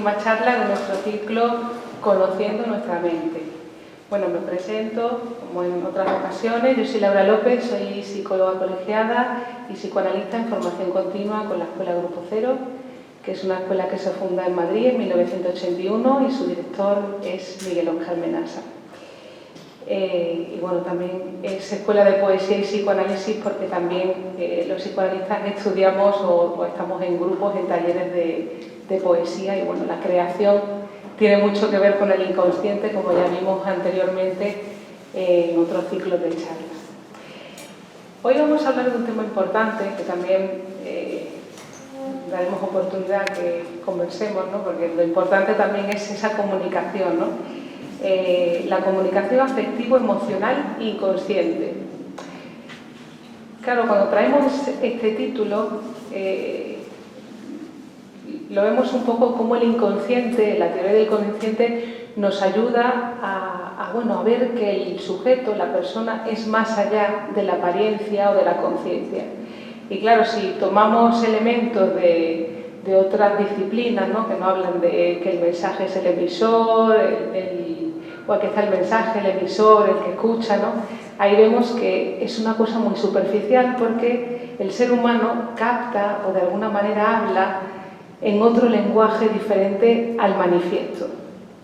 última charla de nuestro ciclo Conociendo nuestra mente. Bueno, me presento, como en otras ocasiones, yo soy Laura López, soy psicóloga colegiada y psicoanalista en formación continua con la Escuela Grupo Cero, que es una escuela que se funda en Madrid en 1981 y su director es Miguel Ángel Menasa. Y bueno, también es escuela de poesía y psicoanálisis porque también los psicoanalistas estudiamos o estamos en grupos, en talleres de poesía y bueno, la creación tiene mucho que ver con el inconsciente, como ya vimos anteriormente en otros ciclos de charlas. Hoy vamos a hablar de un tema importante que también daremos oportunidad que conversemos, ¿no? Porque lo importante también es esa comunicación, ¿no? La comunicación afectivo-emocional inconsciente. Claro, cuando traemos este título, lo vemos un poco como el inconsciente, la teoría del inconsciente, nos ayuda a ver que el sujeto, la persona, es más allá de la apariencia o de la conciencia. Y claro, si tomamos elementos de otras disciplinas, ¿no? Que no hablan de que el mensaje es el emisor, o aquí está el mensaje, el emisor, el que escucha, ¿no? Ahí vemos que es una cosa muy superficial porque el ser humano capta o de alguna manera habla en otro lenguaje diferente al manifiesto.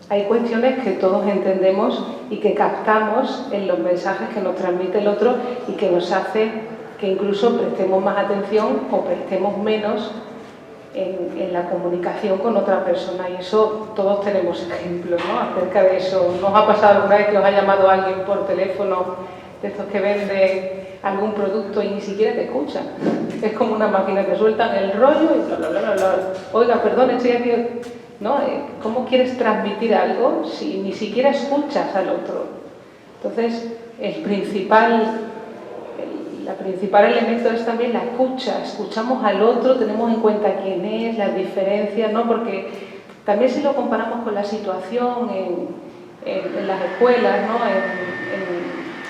Hay cuestiones que todos entendemos y que captamos en los mensajes que nos transmite el otro y que nos hace que incluso prestemos más atención o prestemos menos en la comunicación con otra persona, y eso todos tenemos ejemplos, ¿no? Acerca de eso. ¿Nos ha pasado alguna vez que os ha llamado alguien por teléfono de estos que venden algún producto y ni siquiera te escuchan? Es como una máquina que sueltan el rollo y bla, bla, bla, bla, bla. Oiga, perdón, estoy aquí, ¿no? ¿Cómo quieres transmitir algo si ni siquiera escuchas al otro? Entonces, la principal elemento es también la escucha. Escuchamos al otro, tenemos en cuenta quién es, las diferencias, ¿no? Porque también si lo comparamos con la situación en las escuelas, ¿no?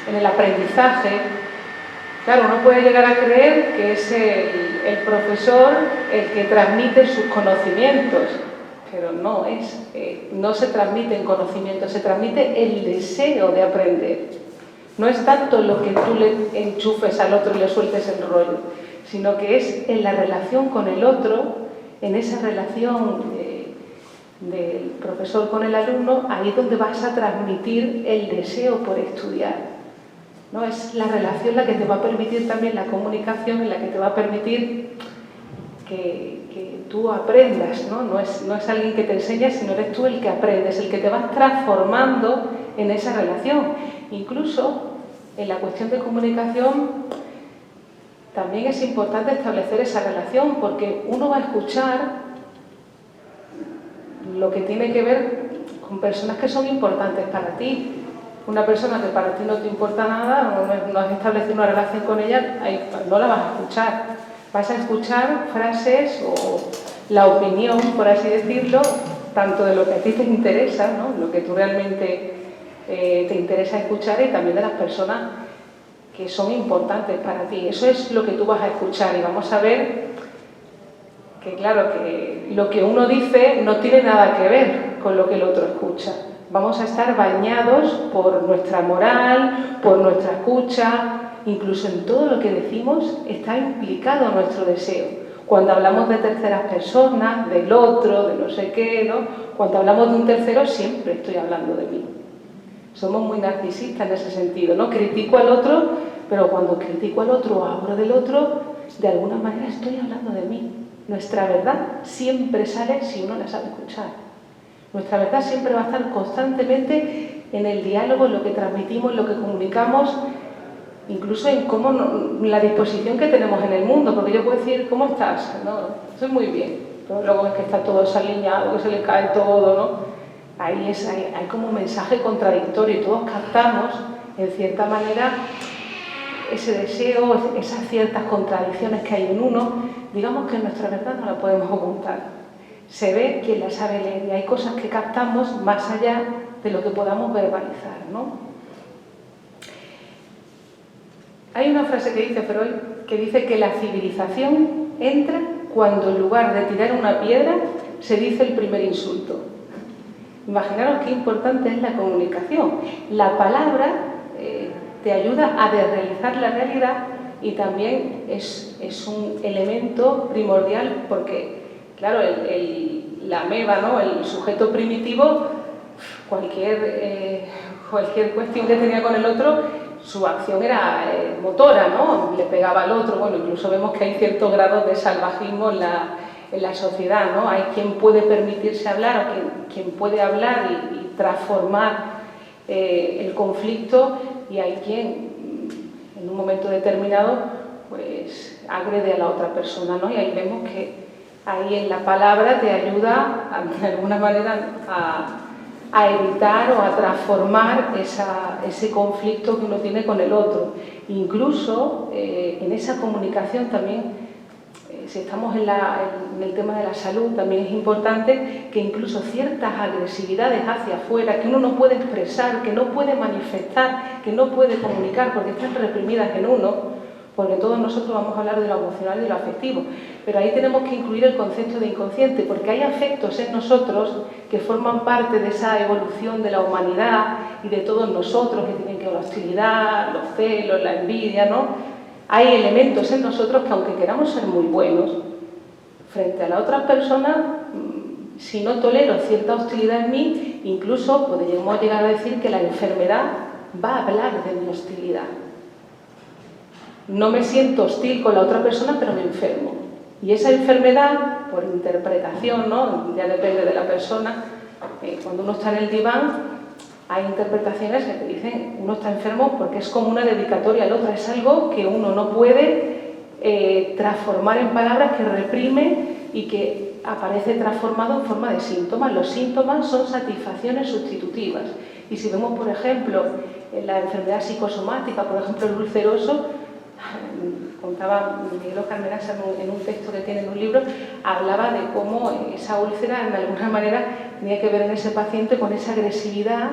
En el aprendizaje, claro, uno puede llegar a creer que es el profesor el que transmite sus conocimientos, pero no es, no se transmiten conocimientos, se transmite el deseo de aprender. No es tanto lo que tú le enchufes al otro y le sueltes el rollo, sino que es en la relación con el otro, en esa relación del profesor con el alumno, ahí es donde vas a transmitir el deseo por estudiar, ¿no? Es la relación la que te va a permitir también la comunicación, en la que te va a permitir que tú aprendas, ¿no? No es alguien que te enseña, sino eres tú el que aprendes, el que te vas transformando en esa relación. Incluso en la cuestión de comunicación también es importante establecer esa relación, porque uno va a escuchar lo que tiene que ver con personas que son importantes para ti. Una persona que para ti no te importa nada, no has establecido una relación con ella, no la vas a escuchar. Vas a escuchar frases o la opinión, por así decirlo, tanto de lo que a ti te interesa, ¿no? Lo que tú realmente te interesa escuchar, y también de las personas que son importantes para ti. Eso es lo que tú vas a escuchar, y vamos a ver que, claro, que lo que uno dice no tiene nada que ver con lo que el otro escucha. Vamos a estar bañados por nuestra moral, por nuestra escucha. Incluso en todo lo que decimos está implicado nuestro deseo. Cuando hablamos de terceras personas, del otro, de no sé qué, ¿no? Cuando hablamos de un tercero, siempre estoy hablando de mí. Somos muy narcisistas en ese sentido, ¿no? Critico al otro, pero cuando critico al otro o hablo del otro, de alguna manera estoy hablando de mí. Nuestra verdad siempre sale si uno la sabe escuchar. Nuestra verdad siempre va a estar constantemente en el diálogo, en lo que transmitimos, en lo que comunicamos, incluso en cómo la disposición que tenemos en el mundo, porque yo puedo decir, ¿cómo estás? No, estoy muy bien, pero luego es que está todo desalineado, que se le cae todo, ¿no? Hay como un mensaje contradictorio y todos captamos, en cierta manera, ese deseo, esas ciertas contradicciones que hay en uno. Digamos que nuestra verdad no la podemos ocultar. Se ve quien la sabe leer, y hay cosas que captamos más allá de lo que podamos verbalizar, ¿no? Hay una frase que dice Freud, que dice que la civilización entra cuando en lugar de tirar una piedra, se dice el primer insulto. Imaginaros qué importante es la comunicación. La palabra te ayuda a desrealizar la realidad y también es un elemento primordial porque, claro, la ameba, ¿no?, el sujeto primitivo, cualquier cuestión que tenía con el otro, su acción era motora, ¿no? Le pegaba al otro. Bueno, incluso vemos que hay ciertos grados de salvajismo en la sociedad, ¿no? Hay quien puede permitirse hablar o quien puede hablar y transformar el conflicto, y hay quien en un momento determinado pues agrede a la otra persona, ¿no? Y ahí vemos que ahí en la palabra te ayuda de alguna manera a evitar o a transformar ese conflicto que uno tiene con el otro. Incluso en esa comunicación también, si estamos en el tema de la salud, también es importante que incluso ciertas agresividades hacia afuera, que uno no puede expresar, que no puede manifestar, que no puede comunicar porque están reprimidas en uno, porque todos nosotros vamos a hablar de lo emocional y de lo afectivo, pero ahí tenemos que incluir el concepto de inconsciente, porque hay afectos en nosotros que forman parte de esa evolución de la humanidad y de todos nosotros, que tienen que ver con la hostilidad, los celos, la envidia, ¿no? Hay elementos en nosotros que, aunque queramos ser muy buenos, frente a la otra persona, si no tolero cierta hostilidad en mí, incluso podríamos llegar a decir que la enfermedad va a hablar de mi hostilidad. No me siento hostil con la otra persona, pero me enfermo. Y esa enfermedad, por interpretación, ¿no?, ya depende de la persona, cuando uno está en el diván, hay interpretaciones que te dicen uno está enfermo porque es como una dedicatoria al otro, es algo que uno no puede transformar en palabras, que reprime y que aparece transformado en forma de síntomas. Los síntomas son satisfacciones sustitutivas. Y si vemos, por ejemplo, en la enfermedad psicosomática, por ejemplo, el ulceroso, contaba Miguel Carmenasa en un texto que tiene en un libro, hablaba de cómo esa úlcera, de alguna manera, tenía que ver en ese paciente con esa agresividad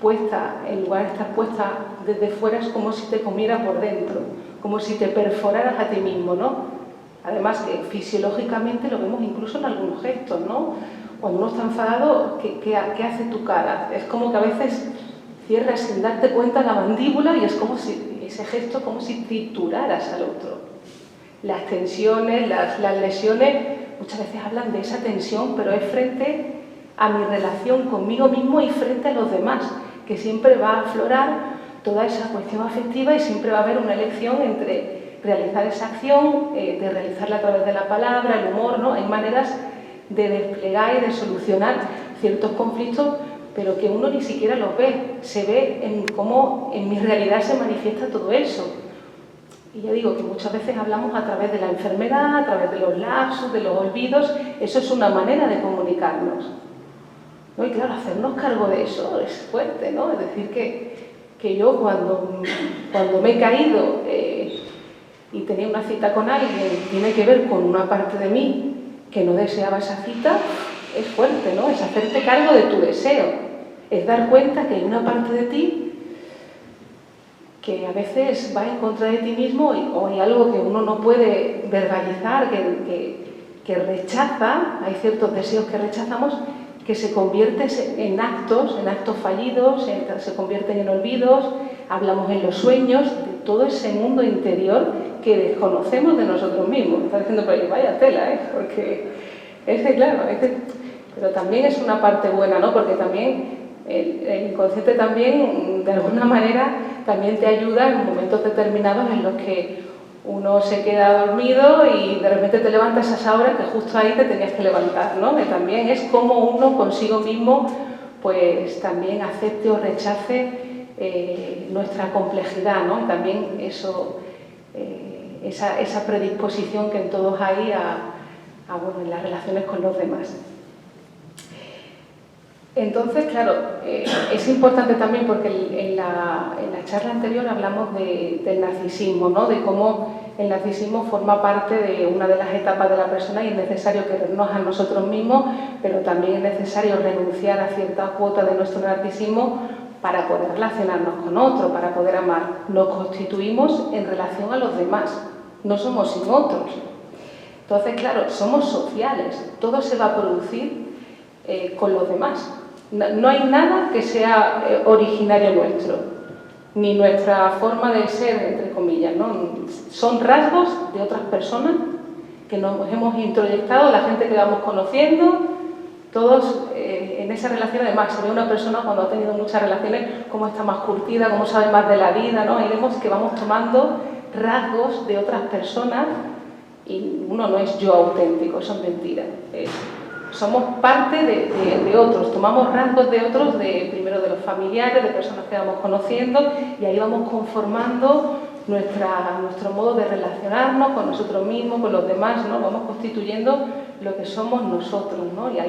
puesta, en lugar de estar puesta desde fuera, es como si te comiera por dentro, como si te perforaras a ti mismo, ¿no? Además, que fisiológicamente lo vemos incluso en algunos gestos, ¿no? Cuando uno está enfadado, ¿qué hace tu cara? Es como que a veces cierras sin darte cuenta la mandíbula y es como si ese gesto, como si trituraras al otro. Las tensiones, las lesiones, muchas veces hablan de esa tensión, pero es frente a mi relación conmigo mismo y frente a los demás, que siempre va a aflorar toda esa cuestión afectiva y siempre va a haber una elección entre realizar esa acción, de realizarla a través de la palabra, el humor, ¿no? Hay maneras de desplegar y de solucionar ciertos conflictos, pero que uno ni siquiera los ve. Se ve en cómo en mi realidad se manifiesta todo eso. Y ya digo que muchas veces hablamos a través de la enfermedad, a través de los lapsus, de los olvidos. Eso es una manera de comunicarnos, ¿no? Y claro, hacernos cargo de eso es fuerte, ¿no? Es decir, que yo cuando me he caído y tenía una cita con alguien, tiene que ver con una parte de mí que no deseaba esa cita, es fuerte, ¿no? Es hacerte cargo de tu deseo, es dar cuenta que hay una parte de ti que a veces va en contra de ti mismo o hay algo que uno no puede verbalizar, que rechaza, hay ciertos deseos que rechazamos, que se convierten en actos fallidos, se convierten en olvidos, hablamos en los sueños, de todo ese mundo interior que desconocemos de nosotros mismos. Está diciendo, pero vaya tela, porque claro, pero también es una parte buena, ¿no? Porque también el inconsciente también, de alguna manera, también te ayuda en momentos determinados en los que uno se queda dormido y de repente te levantas a esa hora que justo ahí te tenías que levantar, ¿no? Que también es como uno consigo mismo, pues también acepte o rechace nuestra complejidad, ¿no? Y también eso, esa predisposición que en todos hay en las relaciones con los demás. Entonces, claro, es importante también porque en la charla anterior hablamos del narcisismo, ¿no? De cómo el narcisismo forma parte de una de las etapas de la persona y es necesario querernos a nosotros mismos, pero también es necesario renunciar a cierta cuota de nuestro narcisismo para poder relacionarnos con otro, para poder amar. Nos constituimos en relación a los demás, no somos sin otros. Entonces, claro, somos sociales, todo se va a producir con los demás. No hay nada que sea originario nuestro, ni nuestra forma de ser, entre comillas, ¿no? Son rasgos de otras personas que nos hemos introyectado, la gente que vamos conociendo, todos en esa relación. Además, se ve una persona cuando ha tenido muchas relaciones, cómo está más curtida, cómo sabe más de la vida, ¿no? Y vemos que vamos tomando rasgos de otras personas y uno no es yo auténtico, eso es mentira. Somos parte de otros, tomamos rasgos de otros, primero de los familiares, de personas que vamos conociendo, y ahí vamos conformando nuestro modo de relacionarnos con nosotros mismos, con los demás, ¿no? Vamos constituyendo lo que somos nosotros, ¿no? Y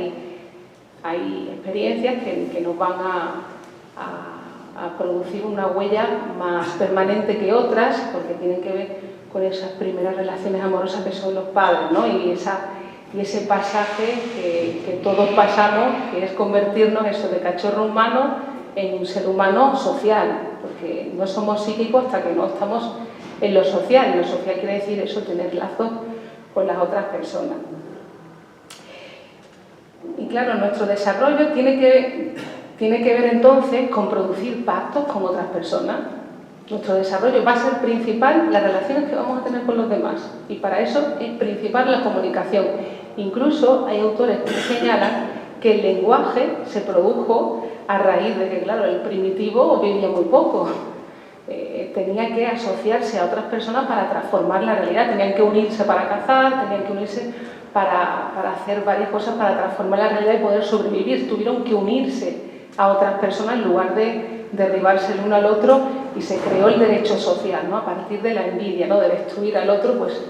hay experiencias que nos van a producir una huella más permanente que otras, porque tienen que ver con esas primeras relaciones amorosas que son los padres, ¿no? Y ese pasaje que todos pasamos, que es convertirnos eso de cachorro humano en un ser humano social, porque no somos psíquicos hasta que no estamos en lo social, y lo social quiere decir eso, tener lazos con las otras personas. Y claro, nuestro desarrollo tiene que ver entonces con producir pactos con otras personas. Nuestro desarrollo va a ser principal las relaciones que vamos a tener con los demás, y para eso es principal la comunicación. Incluso hay autores que señalan que el lenguaje se produjo a raíz de que, claro, el primitivo vivía muy poco. Tenía que asociarse a otras personas para transformar la realidad, tenían que unirse para cazar, tenían que unirse para hacer varias cosas para transformar la realidad y poder sobrevivir. Tuvieron que unirse a otras personas en lugar de derribarse el uno al otro, y se creó el derecho social, ¿no? A partir de la envidia, ¿no? De destruir al otro, pues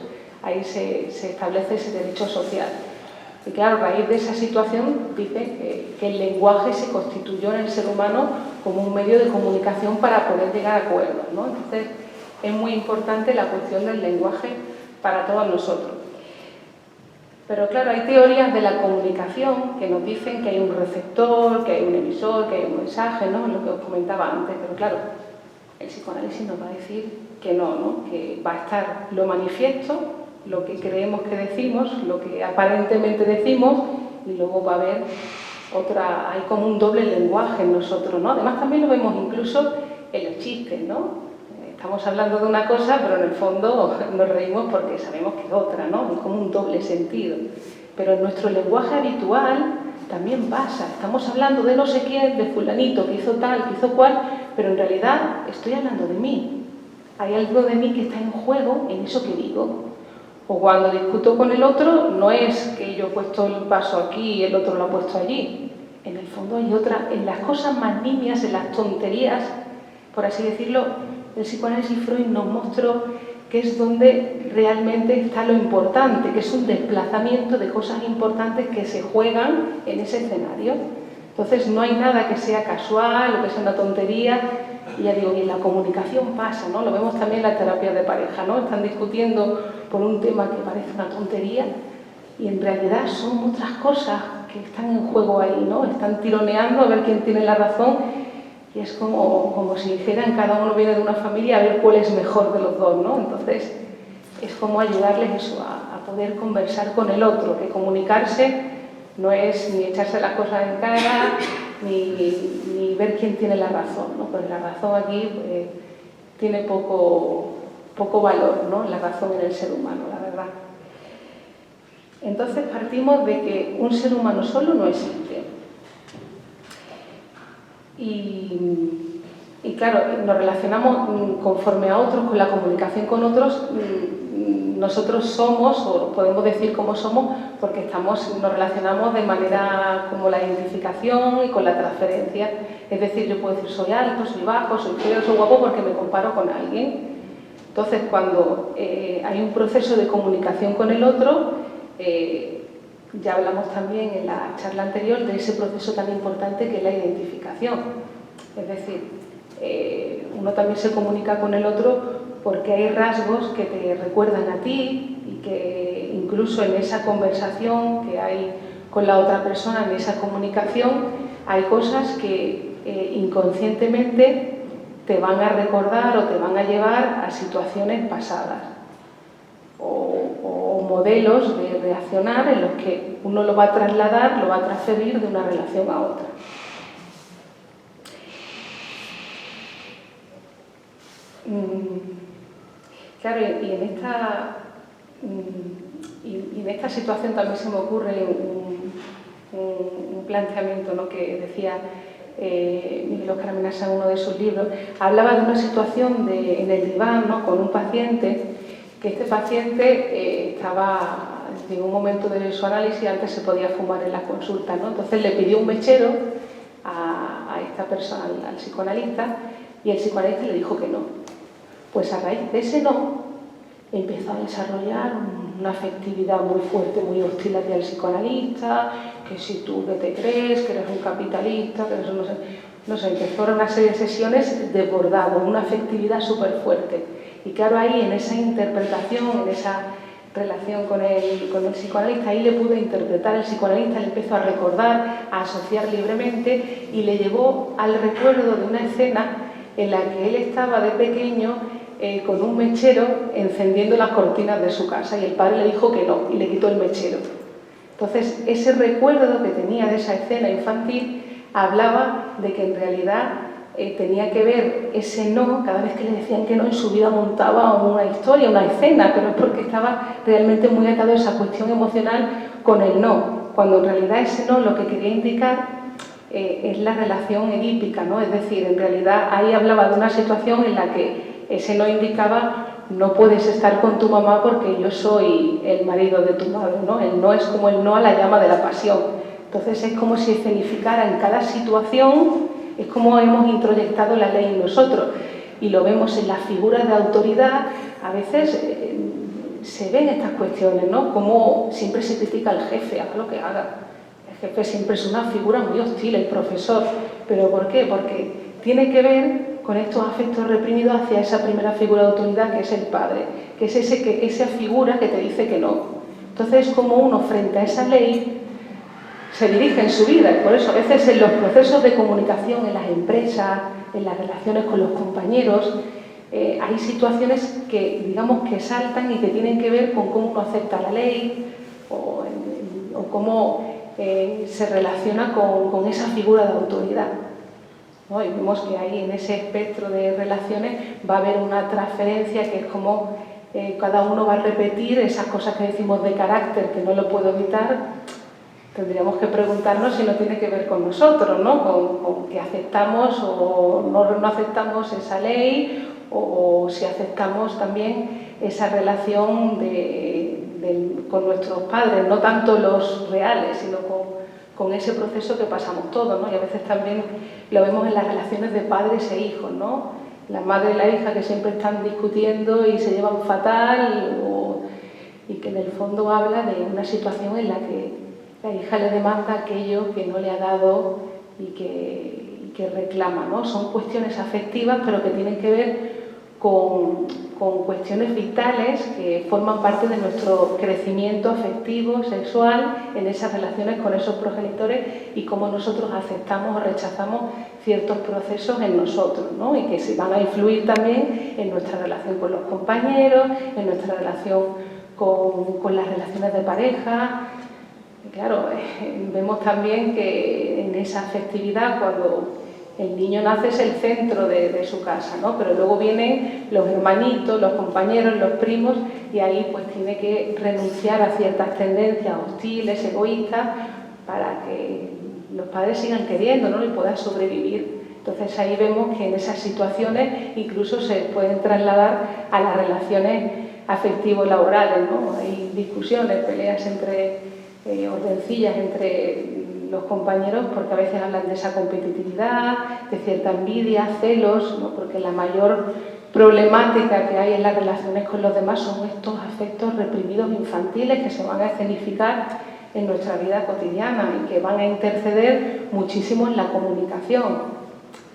ahí se establece ese derecho social. Y claro, a raíz de esa situación dice que el lenguaje se constituyó en el ser humano como un medio de comunicación para poder llegar a acuerdos, ¿no? Entonces es muy importante la cuestión del lenguaje para todos nosotros. Pero claro, hay teorías de la comunicación que nos dicen que hay un receptor, que hay un emisor, que hay un mensaje, ¿no? Lo que os comentaba antes, pero claro, el psicoanálisis nos va a decir que no, que va a estar lo manifiesto, lo que creemos que decimos, lo que aparentemente decimos, y luego va a haber hay como un doble lenguaje en nosotros, ¿no? Además también lo vemos incluso en los chistes, ¿no? Estamos hablando de una cosa, pero en el fondo nos reímos porque sabemos que es otra, ¿no? Es como un doble sentido. Pero en nuestro lenguaje habitual también pasa. Estamos hablando de no sé quién, de fulanito, que hizo tal, que hizo cual, pero en realidad estoy hablando de mí. Hay algo de mí que está en juego en eso que digo. O cuando discuto con el otro, no es que yo he puesto el vaso aquí y el otro lo ha puesto allí. En el fondo hay otra, en las cosas más nimias, en las tonterías, por así decirlo. El psicoanálisis Freud nos mostró que es donde realmente está lo importante, que es un desplazamiento de cosas importantes que se juegan en ese escenario. Entonces no hay nada que sea casual o que sea una tontería. Y ya digo, y en la comunicación pasa, ¿no? Lo vemos también en la terapia de pareja, ¿no? Están discutiendo por un tema que parece una tontería y en realidad son otras cosas que están en juego ahí, ¿no? Están tironeando a ver quién tiene la razón. Y es como si dijeran, cada uno viene de una familia, a ver cuál es mejor de los dos, ¿no? Entonces, es como ayudarles eso, a poder conversar con el otro, que comunicarse no es ni echarse las cosas en cara, ni ver quién tiene la razón, ¿no? Pues la razón aquí tiene poco valor, ¿no? La razón en el ser humano, la verdad. Entonces partimos de que un ser humano solo no existe. Y claro, nos relacionamos conforme a otros, con la comunicación con otros. Nosotros somos, o podemos decir cómo somos, porque nos relacionamos de manera como la identificación y con la transferencia. Es decir, yo puedo decir soy alto, soy bajo, soy feo, soy guapo porque me comparo con alguien. Entonces, cuando hay un proceso de comunicación con el otro, ya hablamos también en la charla anterior de ese proceso tan importante que es la identificación. Es decir, uno también se comunica con el otro porque hay rasgos que te recuerdan a ti y que incluso en esa conversación que hay con la otra persona, en esa comunicación, hay cosas que inconscientemente te van a recordar o te van a llevar a situaciones pasadas o modelos de reaccionar en los que uno lo va a trasladar, lo va a transferir de una relación a otra. Claro, y en esta situación también se me ocurre un planteamiento, ¿no?, que decía Miguel Óscar Amenaza en uno de sus libros. Hablaba de una situación en el diván, ¿no?, con un paciente, que este paciente estaba en un momento de su análisis, antes se podía fumar en la consulta, ¿no? Entonces le pidió un mechero a esta persona, al psicoanalista, y el psicoanalista le dijo que no. Pues a raíz de ese no, empezó a desarrollar una afectividad muy fuerte, muy hostil hacia el psicoanalista, que si tú que te crees, que eres un capitalista, que eso no sé, empezó una serie de sesiones desbordadas, una afectividad súper fuerte. Y claro, ahí en esa interpretación, en esa relación con el psicoanalista, ahí le pudo interpretar, el psicoanalista le empezó a recordar, a asociar libremente y le llevó al recuerdo de una escena en la que él estaba de pequeño con un mechero encendiendo las cortinas de su casa y el padre le dijo que no y le quitó el mechero. Entonces, ese recuerdo que tenía de esa escena infantil hablaba de que en realidad tenía que ver ese no, cada vez que le decían que no, en su vida montaba una historia, una escena, pero es porque estaba realmente muy atado a esa cuestión emocional con el no, cuando en realidad ese no lo que quería indicar es la relación edípica, ¿no? Es decir, en realidad ahí hablaba de una situación en la que ese no indicaba no puedes estar con tu mamá porque yo soy el marido de tu madre, ¿no? El no es como el no a la llama de la pasión. Entonces es como si escenificara en cada situación, es como hemos introyectado la ley en nosotros y lo vemos en las figuras de autoridad. A veces se ven estas cuestiones, ¿no? Como siempre se critica al jefe, haga lo que haga. El jefe siempre es una figura muy hostil, el profesor. ¿Pero por qué? Porque tiene que ver con estos afectos reprimidos hacia esa primera figura de autoridad que es el padre, que es esa figura que te dice que no. Entonces, como uno frente a esa ley se dirige en su vida, y por eso a veces en los procesos de comunicación, en las empresas, en las relaciones con los compañeros, hay situaciones que, digamos, que saltan y que tienen que ver con cómo uno acepta la ley o cómo se relaciona con esa figura de autoridad, ¿no? Y vemos que ahí en ese espectro de relaciones va a haber una transferencia que es como cada uno va a repetir esas cosas que decimos de carácter, que no lo puedo evitar. Tendríamos que preguntarnos si no tiene que ver con nosotros, ¿no? Con que aceptamos o no aceptamos esa ley o si aceptamos también esa relación con nuestros padres, no tanto los reales, sino con ese proceso que pasamos todos, ¿no? Y a veces también lo vemos en las relaciones de padres e hijos, ¿no? La madre y la hija que siempre están discutiendo y se llevan fatal y que en el fondo habla de una situación en la que la hija le demanda aquello que no le ha dado y que reclama, ¿no? Son cuestiones afectivas, pero que tienen que ver con cuestiones vitales que forman parte de nuestro crecimiento afectivo, sexual, en esas relaciones con esos progenitores y cómo nosotros aceptamos o rechazamos ciertos procesos en nosotros, ¿no? Y que se van a influir también en nuestra relación con los compañeros, en nuestra relación con las relaciones de pareja. Claro, vemos también que en esa afectividad, cuando el niño nace, es el centro de su casa, ¿no? Pero luego vienen los hermanitos, los compañeros, los primos, y ahí pues tiene que renunciar a ciertas tendencias hostiles, egoístas, para que los padres sigan queriendo, ¿no? Y puedan sobrevivir. Entonces ahí vemos que en esas situaciones incluso se pueden trasladar a las relaciones afectivo-laborales, ¿no? Hay discusiones, peleas ordencillas entre los compañeros porque a veces hablan de esa competitividad, de cierta envidia, celos, ¿no? Porque la mayor problemática que hay en las relaciones con los demás son estos afectos reprimidos infantiles que se van a escenificar en nuestra vida cotidiana y que van a interceder muchísimo en la comunicación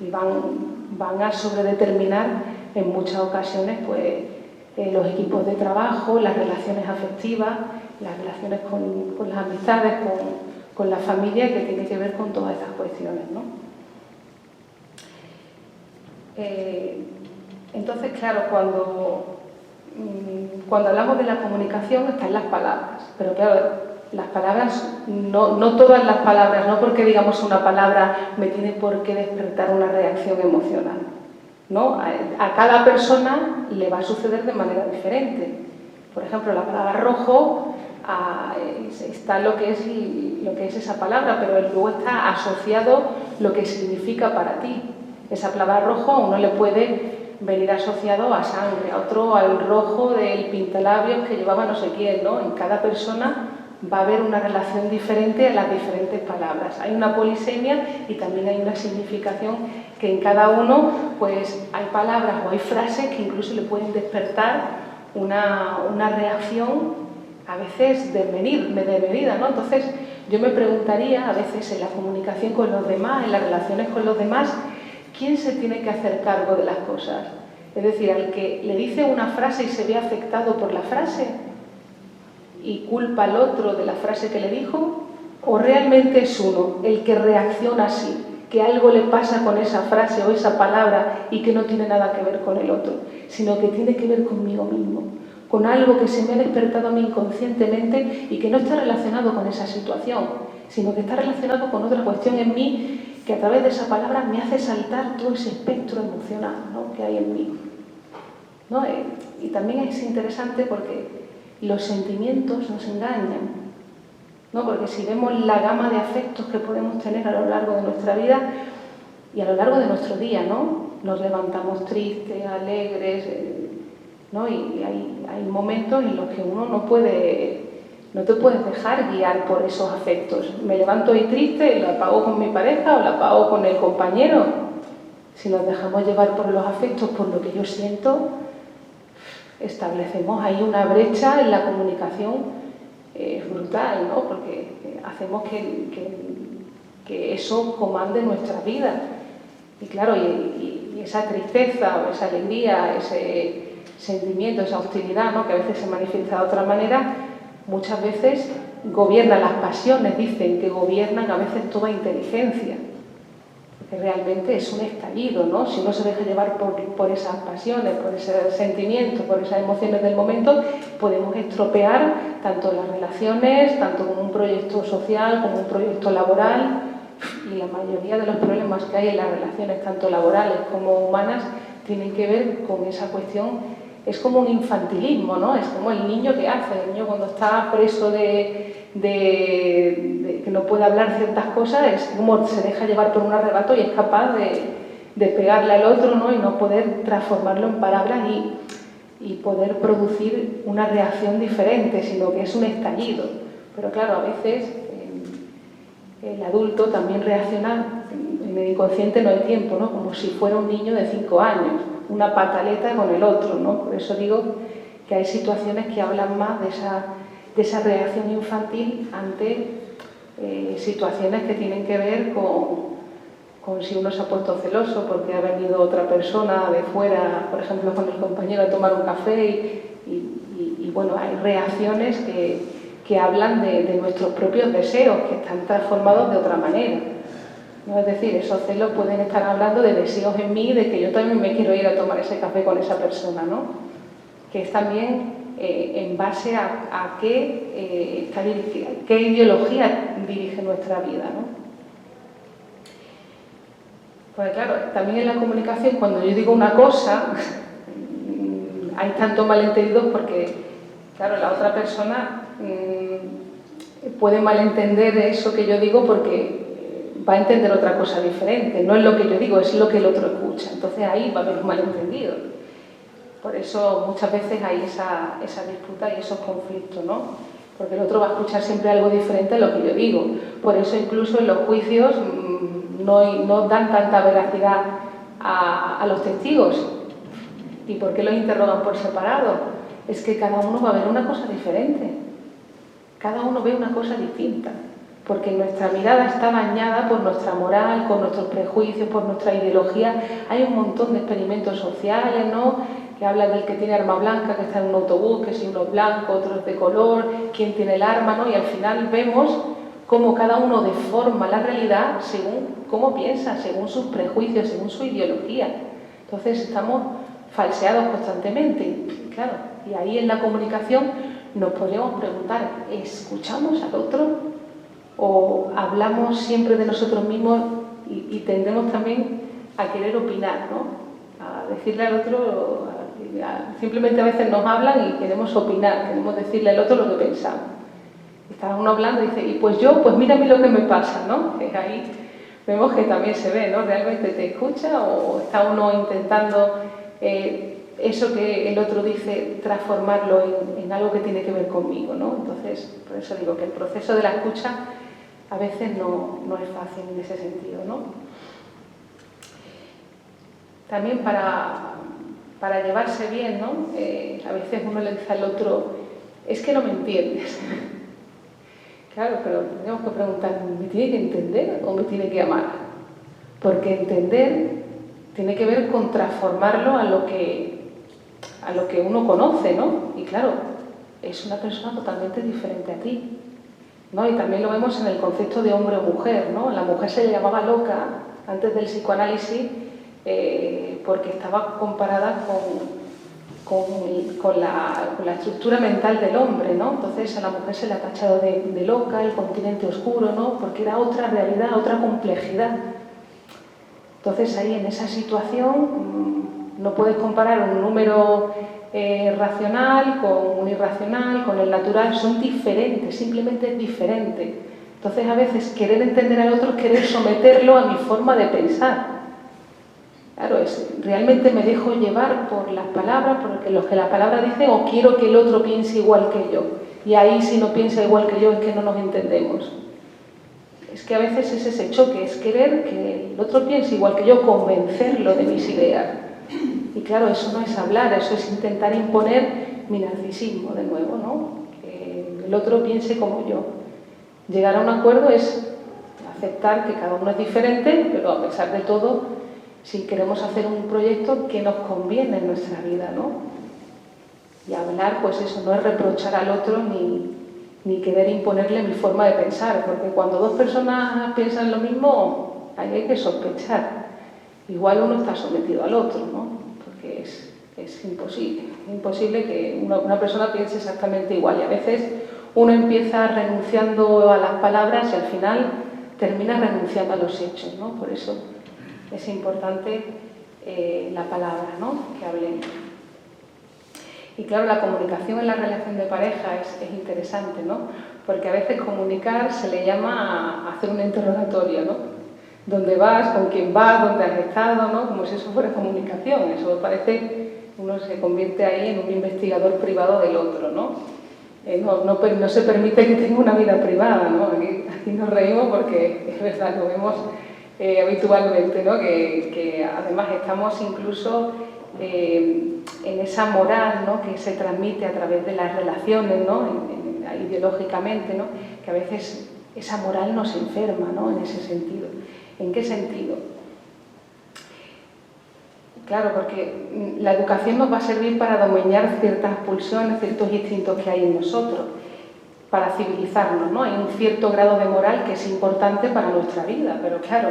y van a sobredeterminar en muchas ocasiones pues, los equipos de trabajo, las relaciones afectivas, las relaciones con las amistades, con la familia, que tiene que ver con todas estas cuestiones, ¿no? Entonces, claro, cuando cuando hablamos de la comunicación están las palabras, pero claro, las palabras, no todas las palabras, no porque digamos una palabra me tiene por qué despertar una reacción emocional, ¿no? A cada persona le va a suceder de manera diferente. Por ejemplo, la palabra rojo, está lo que es esa palabra, pero luego está asociado lo que significa para ti. Esa palabra rojo a uno le puede venir asociado a sangre, a otro al rojo del pintalabios que llevaba no sé quién, ¿no? En cada persona va a haber una relación diferente a las diferentes palabras. Hay una polisemia y también hay una significación que en cada uno, pues hay palabras o hay frases que incluso le pueden despertar una reacción a veces desmedida, ¿no? Entonces yo me preguntaría a veces en la comunicación con los demás, en las relaciones con los demás, ¿quién se tiene que hacer cargo de las cosas? Es decir, al que le dice una frase y se ve afectado por la frase y culpa al otro de la frase que le dijo, o realmente es uno el que reacciona así, que algo le pasa con esa frase o esa palabra y que no tiene nada que ver con el otro, sino que tiene que ver conmigo mismo, con algo que se me ha despertado a mí inconscientemente y que no está relacionado con esa situación, sino que está relacionado con otra cuestión en mí que a través de esa palabra me hace saltar todo ese espectro emocional, ¿no?, que hay en mí, ¿no? Y también es interesante porque los sentimientos nos engañan, ¿no? Porque si vemos la gama de afectos que podemos tener a lo largo de nuestra vida y a lo largo de nuestro día, ¿no? Nos levantamos tristes, alegres, ¿no? Y hay momentos en los que uno no te puedes dejar guiar por esos afectos. Me levanto hoy triste, la pago con mi pareja o la pago con el compañero. Si nos dejamos llevar por los afectos, por lo que yo siento, establecemos ahí una brecha en la comunicación brutal, ¿no? Porque hacemos que eso comande nuestra vida. Y claro, y esa tristeza o esa alegría, ese sentimiento, esa hostilidad, ¿no?, que a veces se manifiesta de otra manera, muchas veces gobiernan las pasiones, dicen que gobiernan a veces toda inteligencia, porque realmente es un estallido, ¿no? Si uno se deja llevar por esas pasiones, por ese sentimiento, por esas emociones del momento, podemos estropear tanto las relaciones, tanto como un proyecto social, como un proyecto laboral, y la mayoría de los problemas que hay en las relaciones, tanto laborales como humanas, tienen que ver con esa cuestión. Es como un infantilismo, ¿no? Es como el niño que hace, el niño cuando está preso de que no puede hablar ciertas cosas, es como se deja llevar por un arrebato y es capaz de pegarle al otro, ¿no? Y no poder transformarlo en palabras y poder producir una reacción diferente, sino que es un estallido. Pero claro, a veces el adulto también reacciona, en el inconsciente no hay tiempo, ¿no? Como si fuera un niño de 5 años, una pataleta con el otro, ¿no? Por eso digo que hay situaciones que hablan más de esa reacción infantil ante situaciones que tienen que ver con si uno se ha puesto celoso porque ha venido otra persona de fuera, por ejemplo, con el compañero a tomar un café y bueno, hay reacciones que hablan de nuestros propios deseos, que están transformados de otra manera, ¿no? Es decir, esos celos pueden estar hablando de deseos en mí, de que yo también me quiero ir a tomar ese café con esa persona, ¿no? Que es también en base a qué ideología dirige nuestra vida, ¿no? Pues claro, también en la comunicación, cuando yo digo una cosa, hay tantos malentendidos porque, claro, la otra persona puede malentender eso que yo digo porque va a entender otra cosa diferente. No es lo que yo digo, es lo que el otro escucha. Entonces ahí va a haber un malentendido. Por eso muchas veces hay esa disputa y esos conflictos, ¿no? Porque el otro va a escuchar siempre algo diferente a lo que yo digo. Por eso incluso en los juicios no dan tanta veracidad a los testigos. ¿Y por qué los interrogan por separado? Es que cada uno va a ver una cosa diferente. Cada uno ve una cosa distinta. Porque nuestra mirada está bañada por nuestra moral, por nuestros prejuicios, por nuestra ideología. Hay un montón de experimentos sociales, ¿no?, que hablan del que tiene arma blanca, que está en un autobús, que si uno es blanco, otro es de color, quién tiene el arma, ¿no? Y al final vemos cómo cada uno deforma la realidad según cómo piensa, según sus prejuicios, según su ideología. Entonces estamos falseados constantemente. Claro, Y ahí en la comunicación nos podríamos preguntar, ¿escuchamos al otro? ¿O hablamos siempre de nosotros mismos y tendemos también a querer opinar, ¿no? A decirle al otro, simplemente a veces nos hablan y queremos opinar, queremos decirle al otro lo que pensamos. Está uno hablando y dice, y pues yo, pues mira a mí lo que me pasa, ¿no? Ahí vemos que también se ve, ¿no? ¿Realmente te escucha o está uno intentando eso que el otro dice transformarlo en algo que tiene que ver conmigo, ¿no? Entonces, por eso digo que el proceso de la escucha a veces no es fácil en ese sentido, ¿no? También para llevarse bien, ¿no? A veces uno le dice al otro, es que no me entiendes. Claro, pero tenemos que preguntar, ¿me tiene que entender o me tiene que amar? Porque entender tiene que ver con transformarlo a lo que uno conoce, ¿no? Y claro, es una persona totalmente diferente a ti, ¿no? Y también lo vemos en el concepto de hombre o mujer, ¿no? La mujer se le llamaba loca antes del psicoanálisis porque estaba comparada con la estructura mental del hombre, ¿no? Entonces a la mujer se le ha tachado de loca, el continente oscuro, ¿no? Porque era otra realidad, otra complejidad. Entonces ahí en esa situación no puedes comparar un número racional con un irracional, con el natural, son diferentes, simplemente es diferente. Entonces a veces querer entender al otro es querer someterlo a mi forma de pensar. Claro, realmente me dejo llevar por las palabras, por lo que las palabras dicen, o quiero que el otro piense igual que yo. Y ahí si no piensa igual que yo es que no nos entendemos. Es que a veces es ese choque, es querer que el otro piense igual que yo, convencerlo de mis ideas. Y claro, eso no es hablar, eso es intentar imponer mi narcisismo de nuevo, ¿no? Que el otro piense como yo. Llegar a un acuerdo es aceptar que cada uno es diferente, pero a pesar de todo, si queremos hacer un proyecto que nos conviene en nuestra vida, ¿no? Y hablar, pues eso, no es reprochar al otro ni querer imponerle mi forma de pensar, porque cuando dos personas piensan lo mismo, ahí hay que sospechar. Igual uno está sometido al otro, ¿no? Porque es imposible que una persona piense exactamente igual. Y a veces uno empieza renunciando a las palabras y al final termina renunciando a los hechos, ¿no? Por eso es importante la palabra, ¿no? Que hablemos. Y claro, la comunicación en la relación de pareja es interesante, ¿no? Porque a veces comunicar se le llama a hacer un interrogatorio, ¿no? ¿Dónde vas? ¿Con quién vas? ¿Dónde has estado? ¿No? Como si eso fuera comunicación. Eso parece, uno se convierte ahí en un investigador privado del otro, ¿no? No se permite que tenga una vida privada, ¿no? Aquí nos reímos porque es verdad, lo vemos habitualmente, ¿no? Que además estamos incluso en esa moral, ¿no? Que se transmite a través de las relaciones, ¿no? Ideológicamente, ¿no? Que a veces esa moral nos enferma, ¿no? En ese sentido. ¿En qué sentido? Claro, porque la educación nos va a servir para domeñar ciertas pulsiones, ciertos instintos que hay en nosotros, para civilizarnos, ¿no? Hay un cierto grado de moral que es importante para nuestra vida, pero claro,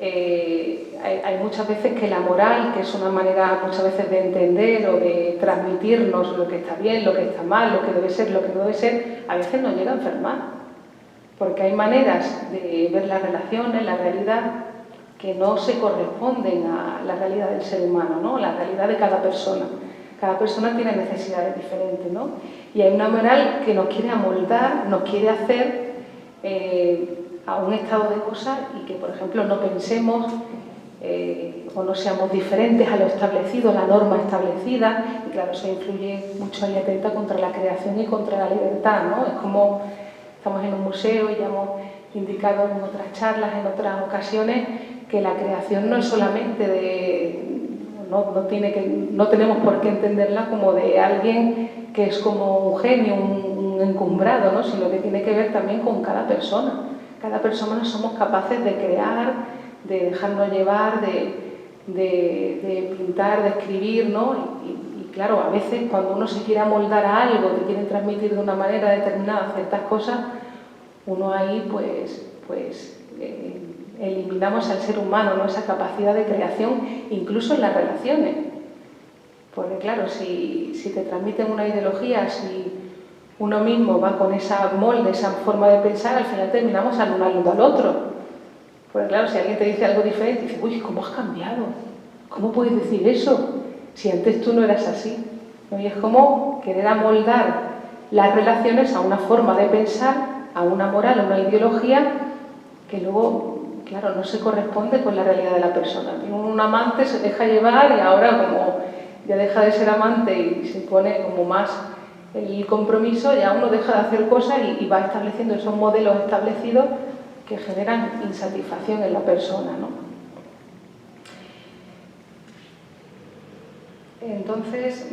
hay muchas veces que la moral, que es una manera muchas veces de entender o de transmitirnos lo que está bien, lo que está mal, lo que debe ser, lo que no debe ser, a veces nos llega a enfermar, porque hay maneras de ver las relaciones, la realidad, que no se corresponden a la realidad del ser humano, ¿no? La realidad de cada persona. Cada persona tiene necesidades diferentes, ¿no? Y hay una moral que nos quiere amoldar, nos quiere hacer a un estado de cosas y que, por ejemplo, no pensemos o no seamos diferentes a lo establecido, a la norma establecida. Y claro, eso influye mucho y atenta contra la creación y contra la libertad, ¿no? Es como estamos en un museo y ya hemos indicado en otras charlas, en otras ocasiones, que la creación no es solamente no tenemos por qué entenderla como de alguien que es como un genio, un encumbrado, ¿no? Sino que tiene que ver también con cada persona. Cada persona somos capaces de crear, de dejarnos llevar, de pintar, de escribir, ¿no? Y claro, a veces cuando uno se quiere amoldar a algo, te quiere transmitir de una manera determinada ciertas cosas, uno ahí pues eliminamos al ser humano, ¿no? Esa capacidad de creación, incluso en las relaciones. Porque claro, si te transmiten una ideología, si uno mismo va con esa molde, esa forma de pensar, al final terminamos anulando al otro. Porque claro, si alguien te dice algo diferente, dices, uy, ¿cómo has cambiado? ¿Cómo puedes decir eso? Si antes tú no eras así. ¿No? Y es como querer amoldar las relaciones a una forma de pensar, a una moral, a una ideología, que luego, claro, no se corresponde con la realidad de la persona. Un amante se deja llevar y ahora como ya deja de ser amante y se pone como más el compromiso, ya uno deja de hacer cosas y va estableciendo esos modelos establecidos que generan insatisfacción en la persona, ¿no? Entonces,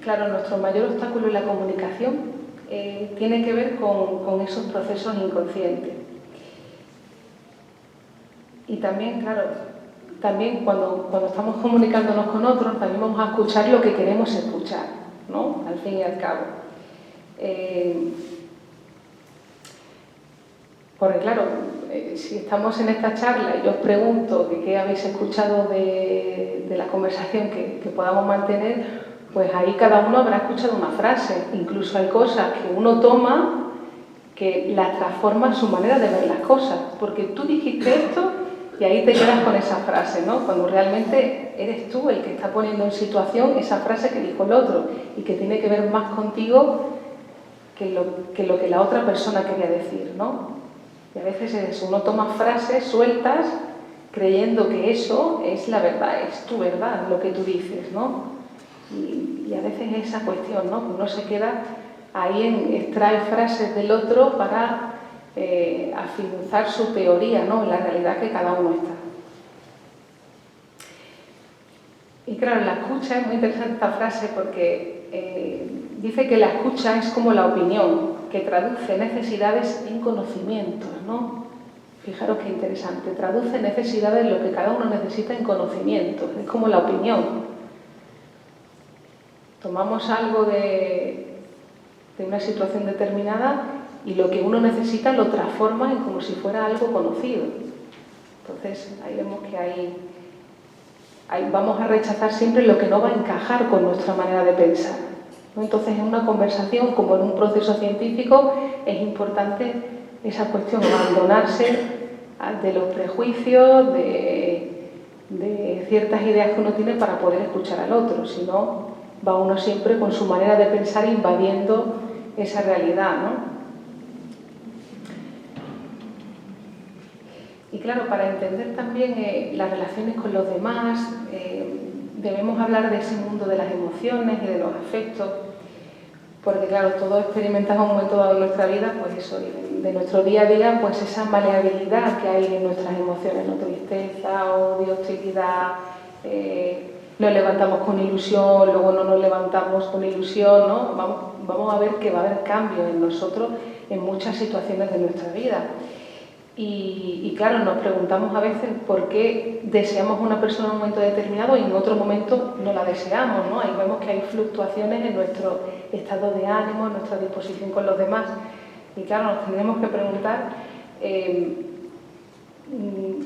claro, nuestro mayor obstáculo en la comunicación tiene que ver con esos procesos inconscientes. Y también, claro, también cuando estamos comunicándonos con otros, también vamos a escuchar lo que queremos escuchar, ¿no? Al fin y al cabo. Porque claro, si estamos en esta charla y yo os pregunto qué habéis escuchado de la conversación que podamos mantener, pues ahí cada uno habrá escuchado una frase. Incluso hay cosas que uno toma que las transforma en su manera de ver las cosas. Porque tú dijiste esto y ahí te quedas con esa frase, ¿no? Cuando realmente eres tú el que está poniendo en situación esa frase que dijo el otro y que tiene que ver más contigo que lo que la otra persona quería decir, ¿no? Y a veces es eso, uno toma frases sueltas creyendo que eso es la verdad, es tu verdad, lo que tú dices, ¿no? Y a veces es esa cuestión, ¿no? Uno se queda ahí extrae frases del otro para afianzar su teoría, ¿no? En la realidad que cada uno está. Y claro, la escucha es muy interesante esta frase porque dice que la escucha es como la opinión, que traduce necesidades en conocimientos, ¿no? Fijaros qué interesante, traduce necesidades, lo que cada uno necesita en conocimientos, es como la opinión. Tomamos algo de una situación determinada y lo que uno necesita lo transforma en como si fuera algo conocido. Entonces, ahí vemos que ahí vamos a rechazar siempre lo que no va a encajar con nuestra manera de pensar, ¿no? Entonces, en una conversación, como en un proceso científico, es importante esa cuestión, abandonarse de los prejuicios, de ciertas ideas que uno tiene para poder escuchar al otro. Si no, va uno siempre con su manera de pensar invadiendo esa realidad, ¿no? Y claro, para entender también las relaciones con los demás, debemos hablar de ese mundo de las emociones y de los afectos, porque claro, todos experimentamos un momento dado en nuestra vida, pues eso, de nuestro día a día, pues esa maleabilidad que hay en nuestras emociones, ¿no? Tristeza, odio, hostilidad, nos levantamos con ilusión, luego no nos levantamos con ilusión, ¿no? Vamos a ver que va a haber cambios en nosotros en muchas situaciones de nuestra vida. Y claro, nos preguntamos a veces por qué deseamos una persona en un momento determinado y en otro momento no la deseamos, ¿no? Ahí vemos que hay fluctuaciones en nuestro estado de ánimo, en nuestra disposición con los demás. Y claro, nos tendremos que preguntar,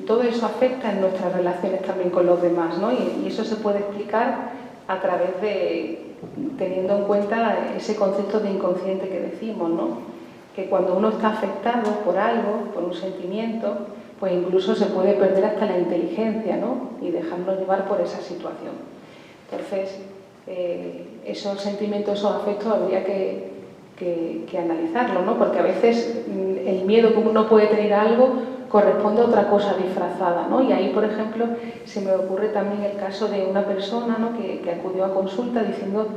todo eso afecta en nuestras relaciones también con los demás, ¿no? Y eso se puede explicar a través de, teniendo en cuenta ese concepto de inconsciente que decimos, ¿no? Que cuando uno está afectado por algo, por un sentimiento, pues incluso se puede perder hasta la inteligencia, ¿no? Y dejarnos llevar por esa situación. Entonces, esos sentimientos, esos afectos habría que analizarlo, ¿no? Porque a veces el miedo que uno puede tener a algo corresponde a otra cosa disfrazada, ¿no? Y ahí, por ejemplo, se me ocurre también el caso de una persona, ¿no? que acudió a consulta diciendo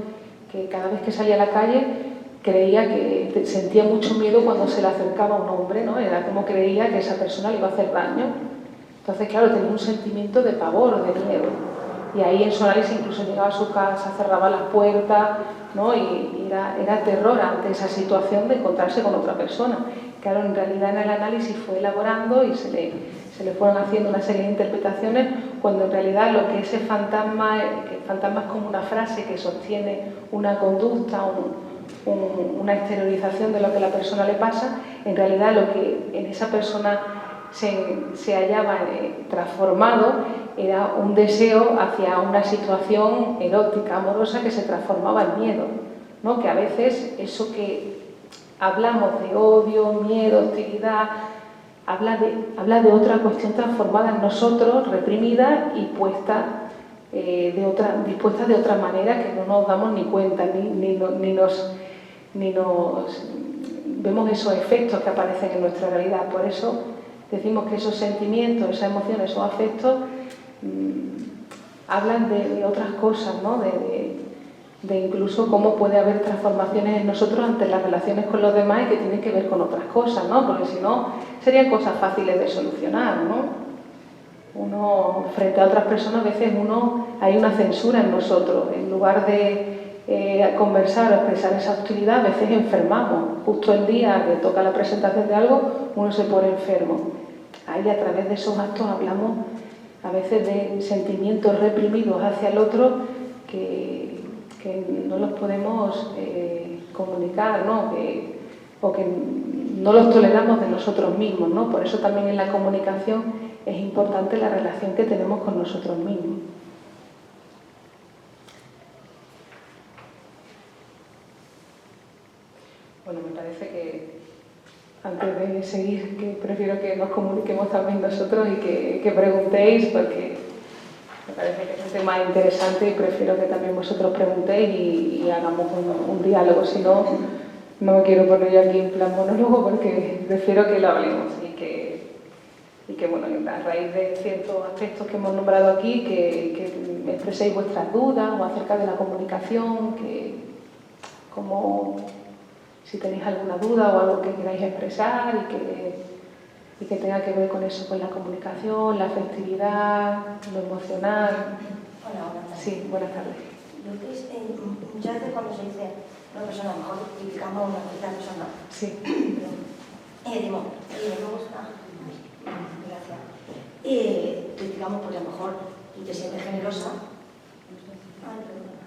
que cada vez que salía a la calle creía que sentía mucho miedo cuando se le acercaba a un hombre, ¿no? Era como creía que esa persona le iba a hacer daño. Entonces, claro, tenía un sentimiento de pavor, de miedo. Y ahí en su análisis incluso llegaba a su casa, cerraba las puertas, ¿no? Y era terror ante esa situación de encontrarse con otra persona. Claro, en realidad en el análisis fue elaborando y se le fueron haciendo una serie de interpretaciones, cuando en realidad lo que ese fantasma, que el fantasma es como una frase que sostiene una conducta, una exteriorización de lo que a la persona le pasa, en realidad lo que en esa persona se hallaba transformado era un deseo hacia una situación erótica, amorosa, que se transformaba en miedo, ¿no? Que a veces eso que hablamos de odio, miedo, hostilidad, habla de otra cuestión transformada en nosotros, reprimida y dispuesta de otra manera que no nos damos ni cuenta, ni nos vemos esos efectos que aparecen en nuestra realidad. Por eso decimos que esos sentimientos, esas emociones, esos afectos hablan de otras cosas, ¿no? De incluso cómo puede haber transformaciones en nosotros ante las relaciones con los demás y que tienen que ver con otras cosas, ¿no? Porque si no, serían cosas fáciles de solucionar, ¿no? Uno, frente a otras personas, a veces hay una censura en nosotros. En lugar de conversar o expresar esa hostilidad, a veces enfermamos. Justo el día que toca la presentación de algo, uno se pone enfermo. Ahí, a través de esos actos, hablamos a veces de sentimientos reprimidos hacia el otro que no los podemos comunicar, ¿no? O que no los toleramos de nosotros mismos, ¿no? Por eso también en la comunicación es importante la relación que tenemos con nosotros mismos. Bueno, me parece que antes de seguir, que prefiero que nos comuniquemos también nosotros y que preguntéis, porque me parece que es un tema interesante y prefiero que también vosotros preguntéis y hagamos un diálogo. Si no, no me quiero poner yo aquí en plan monólogo, porque prefiero que lo hablemos y que bueno, a raíz de ciertos aspectos que hemos nombrado aquí, que me expreséis vuestras dudas o acerca de la comunicación, si tenéis alguna duda o algo que queráis expresar y que tenga que ver con eso, con la comunicación, la afectividad, lo emocional. Hola, buenas tardes. Sí, buenas tardes. Lo que es, muchas veces cuando se dice una persona, a lo mejor criticamos a una cierta persona. Sí. Decimos, me gusta. Gracias. Criticamos porque a lo mejor tú te sientes generosa. Ay, perdona.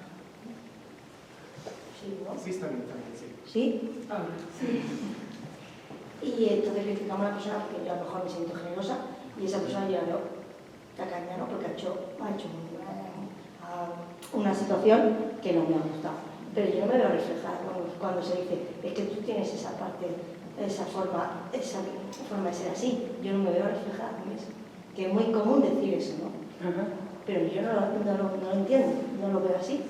Sí, ¿no? Sí, está bien, sí. ¿Sí? Sí. Y entonces criticamos a una persona porque yo a lo mejor me siento generosa y esa persona yo la veo tacaña, ¿no? Porque ha hecho una situación que no me ha gustado. Pero yo no me veo reflejada cuando se dice, es que tú tienes esa parte, esa forma de ser así. Yo no me veo reflejada con eso. Que es muy común decir eso, ¿no? Pero yo no lo entiendo, no lo veo así.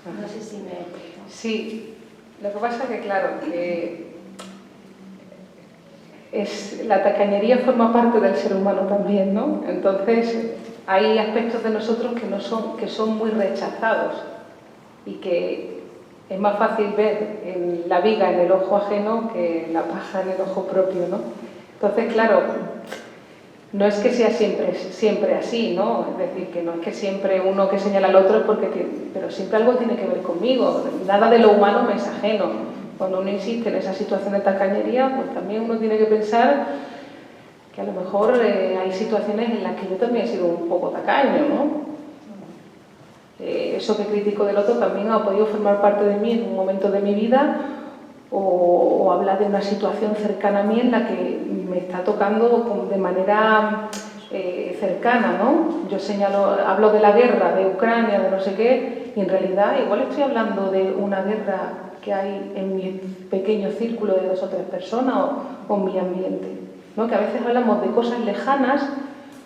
No sé si me... Sí, lo que pasa es que, claro, la tacañería forma parte del ser humano también, ¿no? Entonces, hay aspectos de nosotros que son muy rechazados y que es más fácil ver la viga en el ojo ajeno que la paja en el ojo propio, ¿no? Entonces, claro, no es que sea siempre así, ¿no? Es decir, que no es que siempre uno que señala al otro, pero siempre algo tiene que ver conmigo. Nada de lo humano me es ajeno. Cuando uno insiste en esa situación de tacañería, pues también uno tiene que pensar que a lo mejor hay situaciones en las que yo también he sido un poco tacaño, ¿no? Eso que critico del otro también ha podido formar parte de mí en un momento de mi vida o hablar de una situación cercana a mí en la que me está tocando de manera cercana, ¿no? Yo hablo de la guerra de Ucrania, de no sé qué, y en realidad igual estoy hablando de una guerra que hay en mi pequeño círculo de 2 o 3 personas o en mi ambiente, ¿no? Que a veces hablamos de cosas lejanas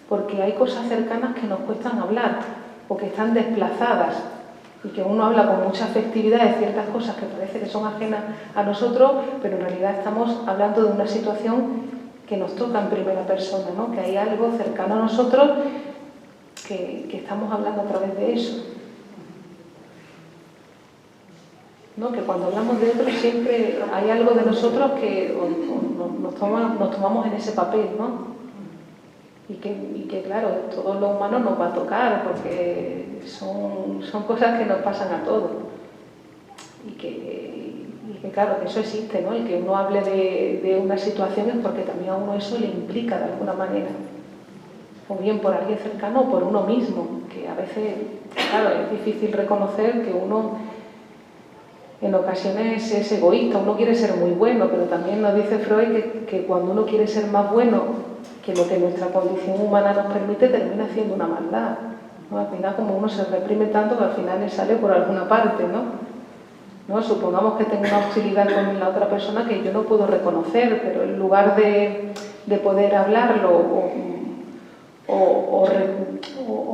porque hay cosas cercanas que nos cuestan hablar o que están desplazadas y que uno habla con mucha afectividad de ciertas cosas que parece que son ajenas a nosotros, pero en realidad estamos hablando de una situación que nos toca en primera persona, ¿no? Que hay algo cercano a nosotros que estamos hablando a través de eso. ¿No? Que cuando hablamos de otros siempre hay algo de nosotros que nos tomamos en ese papel, ¿no? Y que claro, todo lo humano nos va a tocar porque son cosas que nos pasan a todos. Y que claro, que eso existe, ¿no? El que uno hable de una situación es porque también a uno eso le implica de alguna manera. O bien por alguien cercano o por uno mismo, que a veces, claro, es difícil reconocer que uno en ocasiones es egoísta, uno quiere ser muy bueno, pero también nos dice Freud que cuando uno quiere ser más bueno que lo que nuestra condición humana nos permite termina siendo una maldad, ¿no? Al final, como uno se reprime tanto que al final le sale por alguna parte, ¿no? Supongamos que tengo una hostilidad con la otra persona que yo no puedo reconocer, pero en lugar de poder hablarlo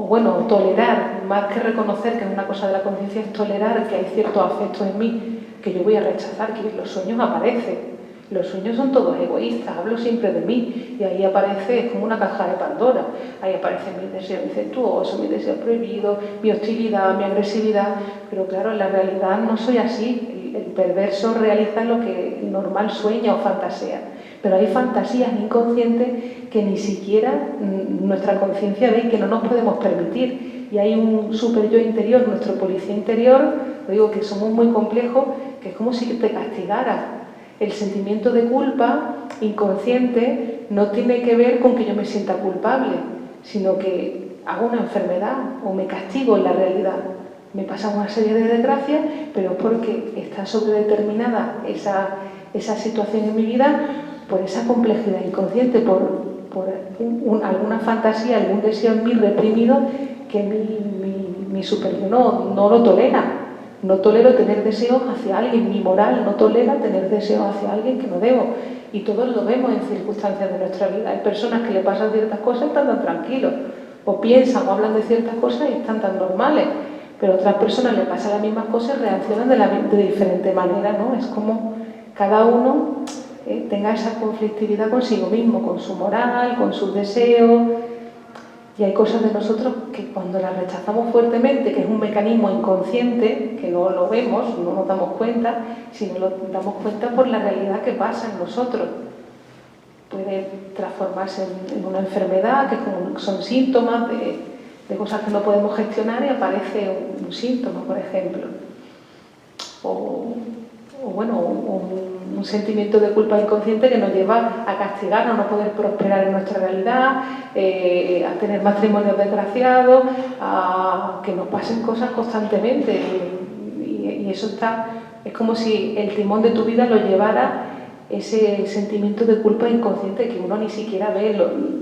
bueno, tolerar, más que reconocer que es una cosa de la conciencia, es tolerar que hay ciertos afectos en mí que yo voy a rechazar, que los sueños aparecen. Los sueños son todos egoístas, hablo siempre de mí y ahí aparece, es como una caja de Pandora, ahí aparecen mis deseos incestuosos, mis deseos prohibidos, mi hostilidad, mi agresividad, pero claro, en la realidad no soy así, el perverso realiza lo que el normal sueña o fantasea, pero hay fantasías inconscientes que ni siquiera nuestra conciencia ve que no nos podemos permitir y hay un super yo interior, nuestro policía interior, lo digo que somos muy complejos, que es como si te castigara. El sentimiento de culpa inconsciente no tiene que ver con que yo me sienta culpable, sino que hago una enfermedad o me castigo en la realidad. Me pasa una serie de desgracias, pero es porque está sobredeterminada esa situación en mi vida por esa complejidad inconsciente, por alguna fantasía, algún deseo en mí reprimido que mi superior no lo tolera. No tolero tener deseos hacia alguien, mi moral no tolera tener deseos hacia alguien que no debo. Y todos lo vemos en circunstancias de nuestra vida. Hay personas que le pasan ciertas cosas y están tan tranquilos, o piensan o hablan de ciertas cosas y están tan normales, pero a otras personas le pasan las mismas cosas y reaccionan de diferente manera, ¿no? Es como cada uno tenga esa conflictividad consigo mismo, con su moral, con sus deseos. Y hay cosas de nosotros que cuando las rechazamos fuertemente, que es un mecanismo inconsciente, que no lo vemos, no nos damos cuenta, sino lo damos cuenta por la realidad que pasa en nosotros. Puede transformarse en una enfermedad, que son síntomas de cosas que no podemos gestionar y aparece un síntoma, por ejemplo. O un sentimiento de culpa inconsciente que nos lleva a castigarnos, a no poder prosperar en nuestra realidad, a tener matrimonios desgraciados, a que nos pasen cosas constantemente. Y eso es como si el timón de tu vida lo llevara ese sentimiento de culpa inconsciente que uno ni siquiera ve,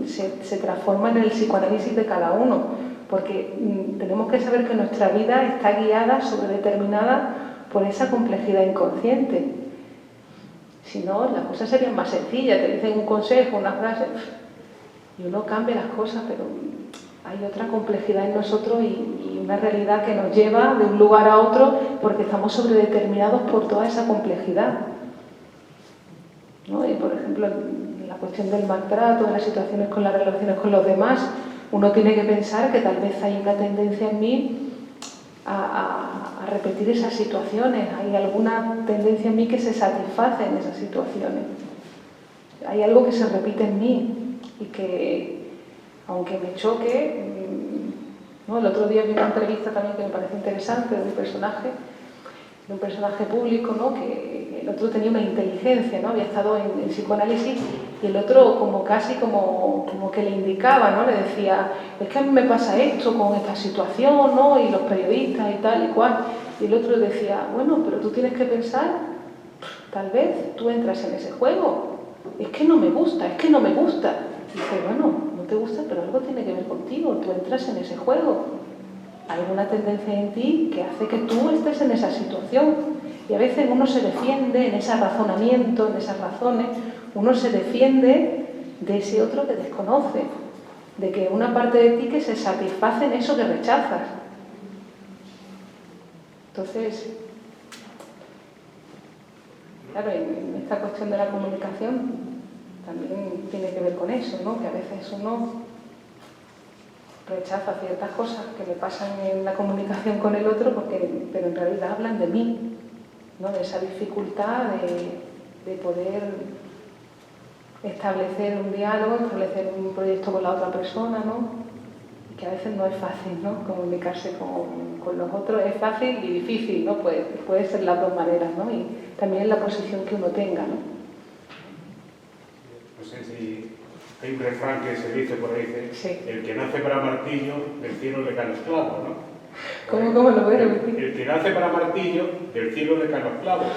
se transforma en el psicoanálisis de cada uno, porque tenemos que saber que nuestra vida está guiada, sobredeterminada por esa complejidad inconsciente. Si no, las cosas serían más sencillas, te dicen un consejo, una frase, y uno cambia las cosas, pero hay otra complejidad en nosotros y una realidad que nos lleva de un lugar a otro porque estamos sobredeterminados por toda esa complejidad, ¿no? Y por ejemplo, en la cuestión del maltrato, de las situaciones con las relaciones con los demás, uno tiene que pensar que tal vez hay una tendencia en mí a repetir esas situaciones, hay alguna tendencia en mí que se satisface en esas situaciones, hay algo que se repite en mí y que, aunque me choque, ¿no? El otro día vi una entrevista también que me parece interesante de un personaje público, ¿no? Que el otro tenía una inteligencia, ¿no? Había estado en psicoanálisis y el otro casi como que le indicaba, ¿no? Le decía, es que a mí me pasa esto con esta situación, ¿no? Y los periodistas y tal y cual. Y el otro decía, bueno, pero tú tienes que pensar, tal vez tú entras en ese juego. Es que no me gusta, es que no me gusta. Y dice, bueno, no te gusta, pero algo tiene que ver contigo, tú entras en ese juego. Hay una tendencia en ti que hace que tú estés en esa situación. Y a veces uno se defiende en ese razonamiento, en esas razones, uno se defiende de ese otro que desconoce, de que una parte de ti que se satisface en eso que rechazas. Entonces, claro, en esta cuestión de la comunicación también tiene que ver con eso, ¿no? Que a veces uno rechaza ciertas cosas que me pasan en la comunicación con el otro, pero en realidad hablan de mí, ¿no? De esa dificultad de poder establecer un diálogo, establecer un proyecto con la otra persona, ¿no? Que a veces no es fácil, ¿no? Comunicarse con los otros es fácil y difícil, ¿no? Puede ser las dos maneras, ¿no? Y también la posición que uno tenga, ¿no? No sé si hay un refrán que se dice por ahí, dice, sí. El que nace para martillo, del cielo le caen los clavos, ¿no? ¿Cómo lo voy a repetir? El que nace para martillo, del cielo le caen los clavos.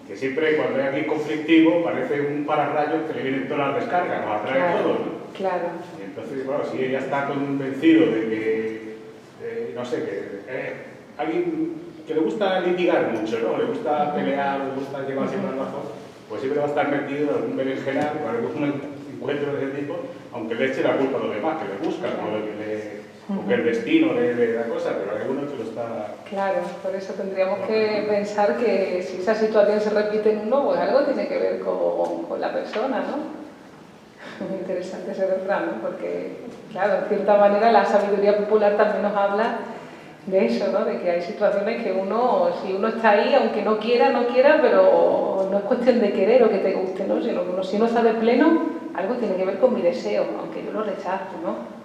Que siempre cuando hay alguien conflictivo parece un pararrayos que le vienen todas las descargas, nos atrae Claro, todo, ¿no? claro. Y entonces, claro, si ella está convencido de que, no sé, que alguien que le gusta litigar mucho, ¿no? Le gusta pelear, le gusta llevarse una razón, pues siempre va a estar metido en algún berenjenal o algún encuentro de ese tipo, aunque le eche la culpa a los demás, que le buscan, o que el destino le da cosas, pero hay uno que lo está... Claro, por eso tendríamos que pensar que si esa situación se repite en uno, pues algo tiene que ver con la persona, ¿no? Muy interesante ese refrán, ¿no? Porque, claro, en cierta manera la sabiduría popular también nos habla de eso, ¿no? De que hay situaciones que uno, si uno está ahí, aunque no quiera, pero no es cuestión de querer o que te guste, ¿no? Sino que si uno está de pleno, algo tiene que ver con mi deseo, aunque yo lo rechazo, ¿no?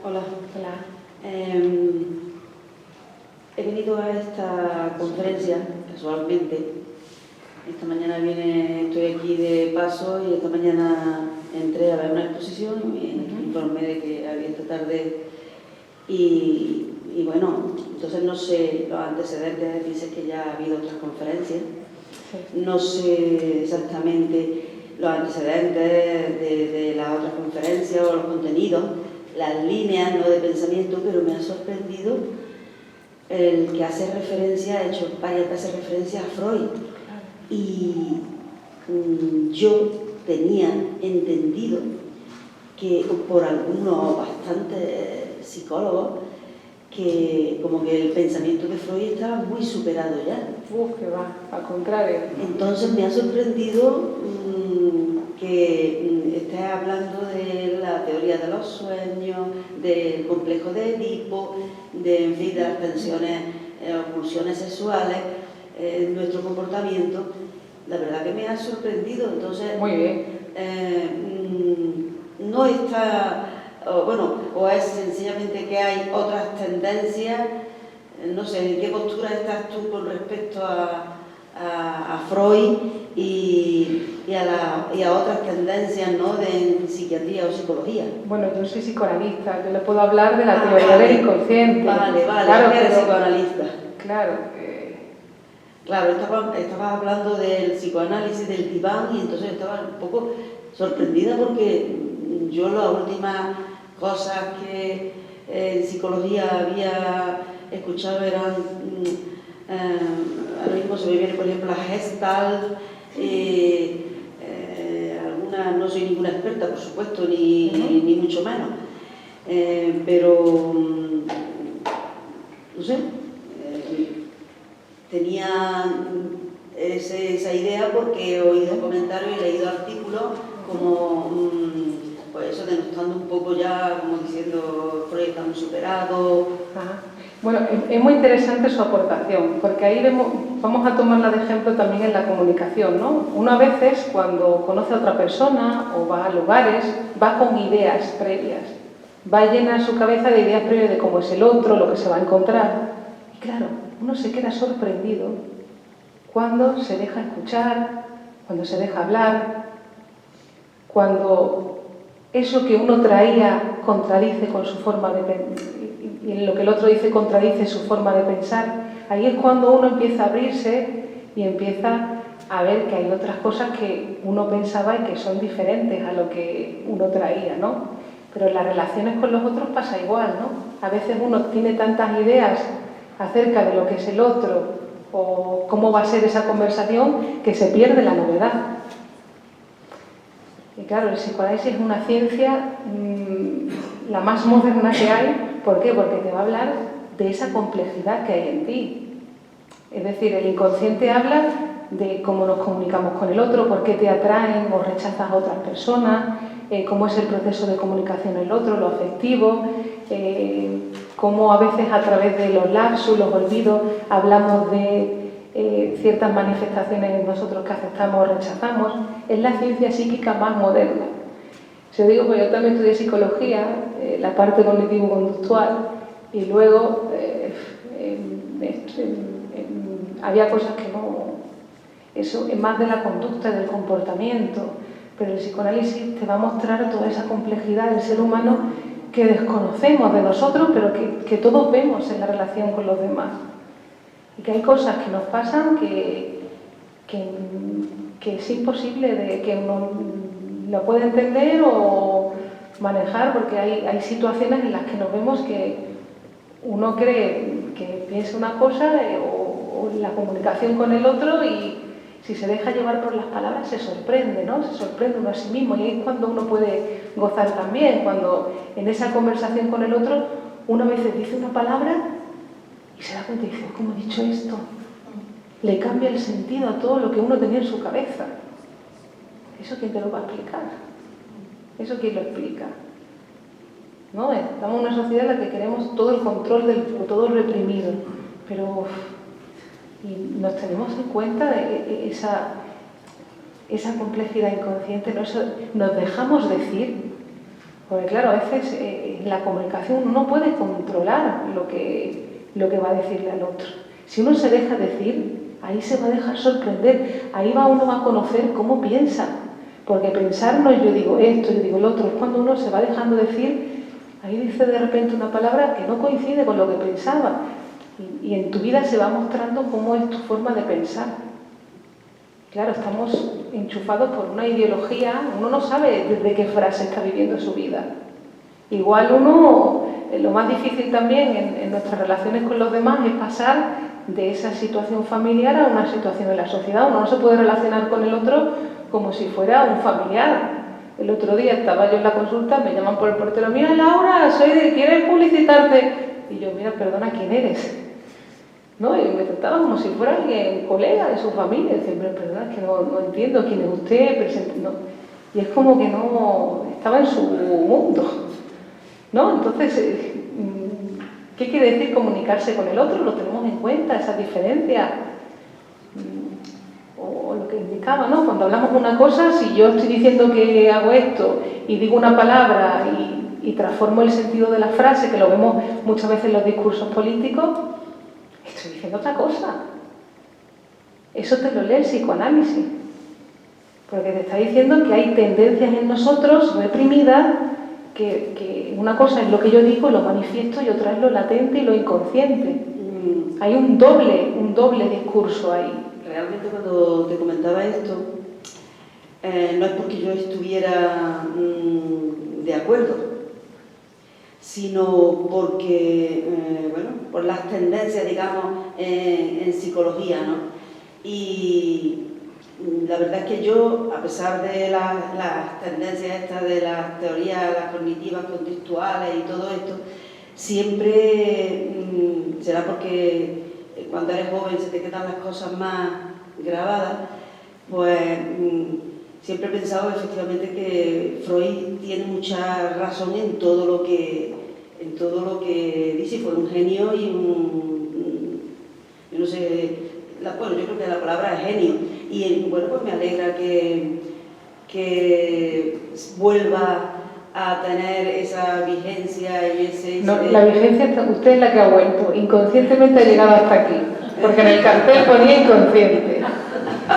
Hola. He venido a esta conferencia casualmente. Esta mañana estoy aquí de paso y esta mañana entré a ver una exposición y me informé de que había esta tarde y bueno, entonces no sé los antecedentes, dice que ya ha habido otras conferencias. No sé exactamente los antecedentes de las otras conferencias o los contenidos, las líneas, ¿no?, de pensamiento, pero me ha sorprendido el que hace referencia, ha hecho varias veces referencia a Freud. Y yo tenía entendido que por algunos bastantes psicólogos que como que el pensamiento de Freud estaba muy superado ya. Que va, al contrario. Entonces me ha sorprendido que estés hablando de la teoría de los sueños, del complejo de Edipo, en fin, de las tensiones o pulsiones sexuales, nuestro comportamiento. La verdad que me ha sorprendido. Entonces, muy bien. No está, o es sencillamente que hay otras tendencias. No sé, ¿en qué postura estás tú con respecto a Freud y a otras tendencias, ¿no?, de psiquiatría o psicología? Bueno, yo soy psicoanalista, yo le puedo hablar de la teoría del inconsciente. Vale, claro, que eres psicoanalista. Claro. Claro, estabas hablando del psicoanálisis, del diván, y entonces estaba un poco sorprendida porque yo las últimas cosas que en psicología había escuchado eran, ahora mismo se me viene por ejemplo la Gestalt, no soy ninguna experta por supuesto, ni mucho menos, pero no sé, tenía esa idea porque he oído comentarios y he leído artículos como pues eso, denostando un poco ya, como diciendo Freud está muy superado. Bueno, es muy interesante su aportación, porque ahí vamos a tomarla de ejemplo también en la comunicación, ¿no? Uno a veces, cuando conoce a otra persona o va a lugares, va con ideas previas, va a llenar su cabeza de ideas previas de cómo es el otro, lo que se va a encontrar. Y claro, uno se queda sorprendido cuando se deja escuchar, cuando se deja hablar, cuando eso que uno traía contradice con su forma de pensar, y lo que el otro dice contradice su forma de pensar. Ahí es cuando uno empieza a abrirse y empieza a ver que hay otras cosas que uno pensaba y que son diferentes a lo que uno traía, ¿no? Pero en las relaciones con los otros pasa igual, ¿no? A veces uno tiene tantas ideas acerca de lo que es el otro o cómo va a ser esa conversación que se pierde la novedad. Y claro, el psicoanálisis es una ciencia la más moderna que hay. ¿Por qué? Porque te va a hablar de esa complejidad que hay en ti. Es decir, el inconsciente habla de cómo nos comunicamos con el otro, por qué te atraen o rechazas a otras personas, cómo es el proceso de comunicación en el otro, lo afectivo, cómo a veces a través de los lapsus, los olvidos, hablamos de ciertas manifestaciones en nosotros que aceptamos o rechazamos. Es la ciencia psíquica más moderna. Se digo, pues yo también estudié psicología, la parte cognitivo-conductual, y luego había cosas que no... Eso es más de la conducta y del comportamiento, pero el psicoanálisis te va a mostrar toda esa complejidad del ser humano que desconocemos de nosotros, pero que todos vemos en la relación con los demás. y que hay cosas que nos pasan que es imposible de que uno lo pueda entender o manejar, porque hay situaciones en las que nos vemos que uno cree que piensa una cosa o la comunicación con el otro, y si se deja llevar por las palabras se sorprende, ¿no? Se sorprende uno a sí mismo, y ahí es cuando uno puede gozar también, cuando en esa conversación con el otro uno a veces dice una palabra y se da cuenta y dice, ¿cómo he dicho esto? Le cambia el sentido a todo lo que uno tenía en su cabeza. ¿Eso quién te lo va a explicar? ¿Eso quién lo explica? ¿No? Estamos en una sociedad en la que queremos todo el control, todo reprimido, pero y nos tenemos en cuenta de esa complejidad inconsciente, nos dejamos decir, porque claro, a veces en la comunicación uno no puede controlar lo que va a decirle al otro. Si uno se deja decir, ahí se va a dejar sorprender, ahí uno va a conocer cómo piensa, porque pensar no es yo digo esto, yo digo lo otro, es cuando uno se va dejando decir, ahí dice de repente una palabra que no coincide con lo que pensaba, y en tu vida se va mostrando cómo es tu forma de pensar. Claro, estamos enchufados por una ideología, uno no sabe desde qué frase está viviendo su vida. Igual lo más difícil también en nuestras relaciones con los demás es pasar de esa situación familiar a una situación en la sociedad. Uno no se puede relacionar con el otro como si fuera un familiar. El otro día estaba yo en la consulta, me llaman por el portero, mira Laura, ¿quieres publicitarte? Y yo, mira, perdona, ¿quién eres? ¿No? Y me trataba como si fuera alguien, colega de su familia. Y decía, pero perdona, es que no entiendo quién es usted, no. Y es como que no estaba en su mundo, ¿no? Entonces, ¿qué quiere decir comunicarse con el otro? Lo tenemos en cuenta, esa diferencia. O lo que indicaba, ¿no? Cuando hablamos de una cosa, si yo estoy diciendo que hago esto y digo una palabra y transformo el sentido de la frase, que lo vemos muchas veces en los discursos políticos, estoy diciendo otra cosa. Eso te lo lee el psicoanálisis, porque te está diciendo que hay tendencias en nosotros reprimidas, que una cosa es lo que yo digo, lo manifiesto, y otra es lo latente y lo inconsciente. Hay un doble discurso ahí. Realmente cuando te comentaba esto, no es porque yo estuviera de acuerdo, sino porque, por las tendencias, digamos, en psicología, ¿no? Y la verdad es que yo, a pesar de las tendencias estas de las teorías, las cognitivas, conductuales y todo esto, siempre será porque cuando eres joven se te quedan las cosas más grabadas, pues siempre he pensado efectivamente que Freud tiene mucha razón en todo lo que dice. Fue un genio y yo no sé, yo creo que la palabra es genio, y pues me alegra que vuelva a tener esa vigencia y ese... No, la vigencia, usted es la que ha vuelto, inconscientemente ha llegado hasta aquí, porque en el cartel ponía inconsciente,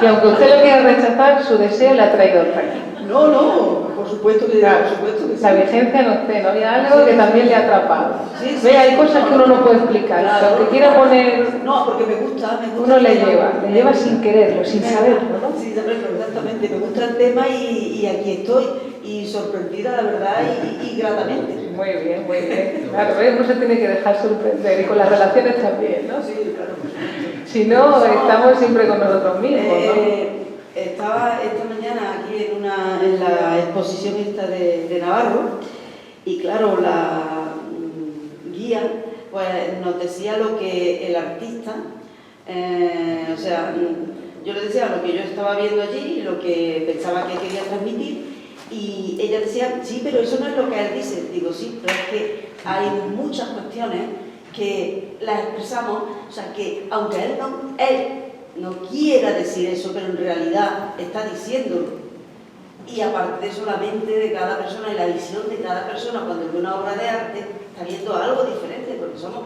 y aunque usted lo quiera rechazar, su deseo le ha traído hasta aquí. No, por supuesto que, claro, por supuesto que sí. La vigencia en usted, ¿no? Había algo que también le ha atrapado. Sí, Ve, hay cosas que uno no puede explicar, claro, aunque quiera poner... No, porque me gusta uno le lleva sin quererlo, sin saberlo, ¿no? Sí, exactamente, me gusta el tema y aquí estoy, y sorprendida, la verdad, y gratamente. Muy bien, muy bien. Claro, uno se tiene que dejar sorprender, y con las relaciones también, ¿no? Sí, claro. Si no, estamos siempre con nosotros mismos, ¿no? Estaba esta mañana aquí en la exposición esta de Navarro, y claro, la guía pues nos decía lo que el artista, yo le decía lo que yo estaba viendo allí y lo que pensaba que quería transmitir, y ella decía, sí, pero eso no es lo que él dice. Digo, sí, pero es que hay muchas cuestiones que las expresamos, o sea, que aunque él no quiera decir eso, pero en realidad está diciéndolo. Y aparte de eso, la mente de cada persona y la visión de cada persona cuando ve una obra de arte está viendo algo diferente, porque somos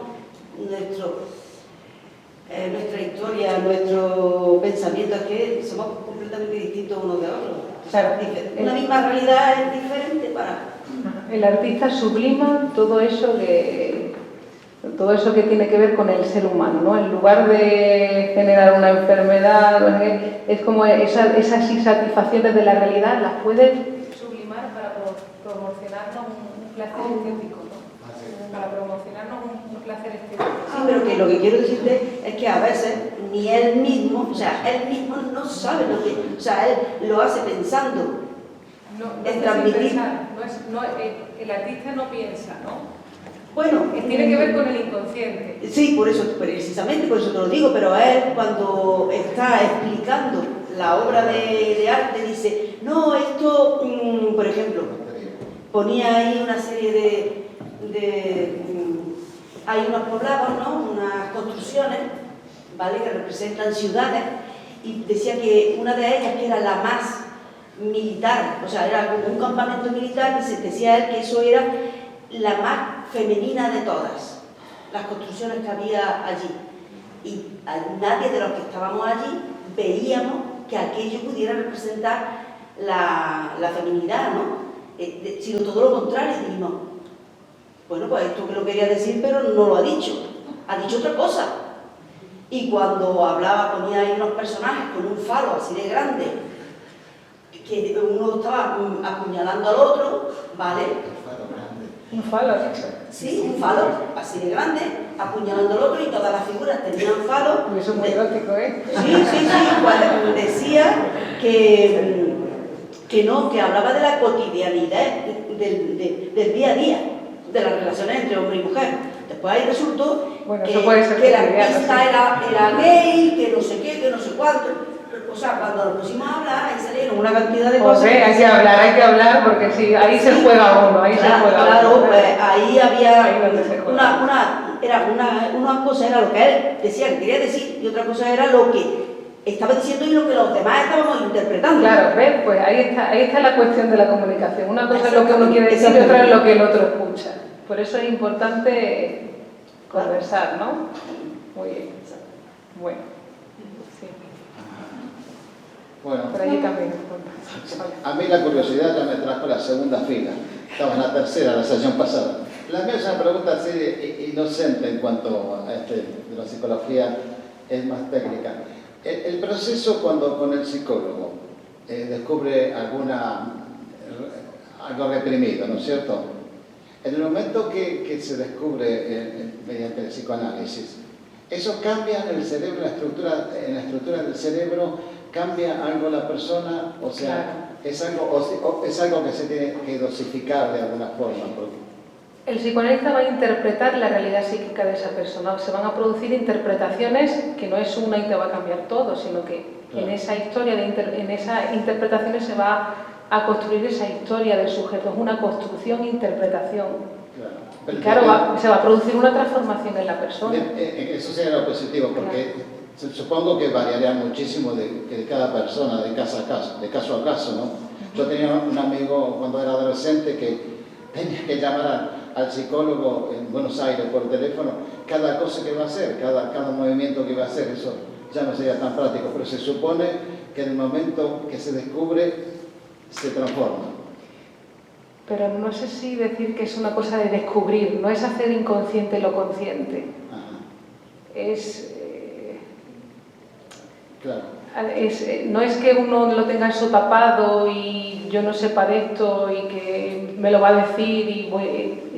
nuestra historia, nuestro pensamiento, es que somos completamente distintos unos de otros. Claro, una misma realidad es diferente para... El artista sublima todo todo eso que tiene que ver con el ser humano, ¿no? En lugar de generar una enfermedad, no sé qué, es como esas insatisfacciones de la realidad las puedes sublimar para promocionarnos un placer estético, ¿no? Para promocionarnos un placer estético. Sí, pero que lo que quiero decirte es que a veces ni él mismo, o sea, él mismo no sabe lo que, o sea, él lo hace pensando en transmitir. El artista no piensa, ¿no? Bueno, Tiene que ver con el inconsciente. Sí, por eso, precisamente por eso te lo digo, pero él cuando está explicando la obra de arte dice, no, esto, por ejemplo, ponía ahí una serie hay unos poblados, ¿no? Unas construcciones, ¿vale? Que representan ciudades, y decía que una de ellas, que era la más militar, o sea, era como un campamento militar, y decía él que eso era la más femenina de todas las construcciones que había allí. Y a nadie de los que estábamos allí veíamos que aquello pudiera representar la feminidad, ¿no? Sino todo lo contrario. Dijimos, bueno, pues esto que lo quería decir, pero no lo ha dicho otra cosa. Y cuando hablaba, ponía ahí unos personajes con un falo así de grande, que uno estaba apuñalando al otro, ¿vale? Un falo, Sí, un falo así de grande, apuñalando al otro, y todas las figuras tenían falo. Eso es muy erótico, ¿eh? Sí, pues decía que no, que hablaba de la cotidianidad del día a día, de las relaciones entre hombre y mujer. Después ahí resultó que la artista era gay, que no sé qué, que no sé cuánto. O sea, cuando nos pusimos a hablar, ahí salieron una cantidad de cosas. Hay que hablar, porque sí, ahí se juega uno, ahí claro, se juega claro, uno. pues ahí había Ahí donde se juega. una cosa era lo que él decía que quería decir, y otra cosa era lo que estaba diciendo y lo que los demás estábamos interpretando. Claro, ¿ves? Pues ahí está la cuestión de la comunicación. Una cosa es lo que uno quiere decir y otra es lo que el otro escucha. Por eso es importante conversar, ¿no? Muy bien. Bueno, sí. Bueno, Por allí también. a mí la curiosidad ya me trajo la segunda fila. Estaba en la tercera la sesión pasada. La mía es una pregunta así inocente en cuanto a de la psicología, es más técnica. El proceso cuando con el psicólogo descubre algo reprimido, ¿no es cierto? En el momento que se descubre mediante el psicoanálisis, ¿eso cambia en el cerebro, en la estructura del cerebro? ¿Cambia algo la persona? O sea, claro. es algo que se tiene que dosificar de alguna forma. El psicoanalista va a interpretar la realidad psíquica de esa persona. Se van a producir interpretaciones que no es una y te va a cambiar todo, sino que claro. En esa historia, en esas interpretaciones se va a construir esa historia del sujeto. Es una construcción e interpretación. Claro. Y claro, se va a producir una transformación en la persona. Eso sería lo positivo, porque claro. Supongo que variaría muchísimo de cada persona, de caso a caso, ¿no? Yo tenía un amigo cuando era adolescente que tenía que llamar al psicólogo en Buenos Aires por teléfono cada cosa que iba a hacer, cada movimiento que iba a hacer. Eso ya no sería tan práctico, pero se supone que en el momento que se descubre se transforma. Pero no sé si decir que es una cosa de descubrir, no es hacer inconsciente lo consciente. Ajá. Claro. No es que uno lo tenga eso tapado y yo no sepa de esto y que me lo va a decir,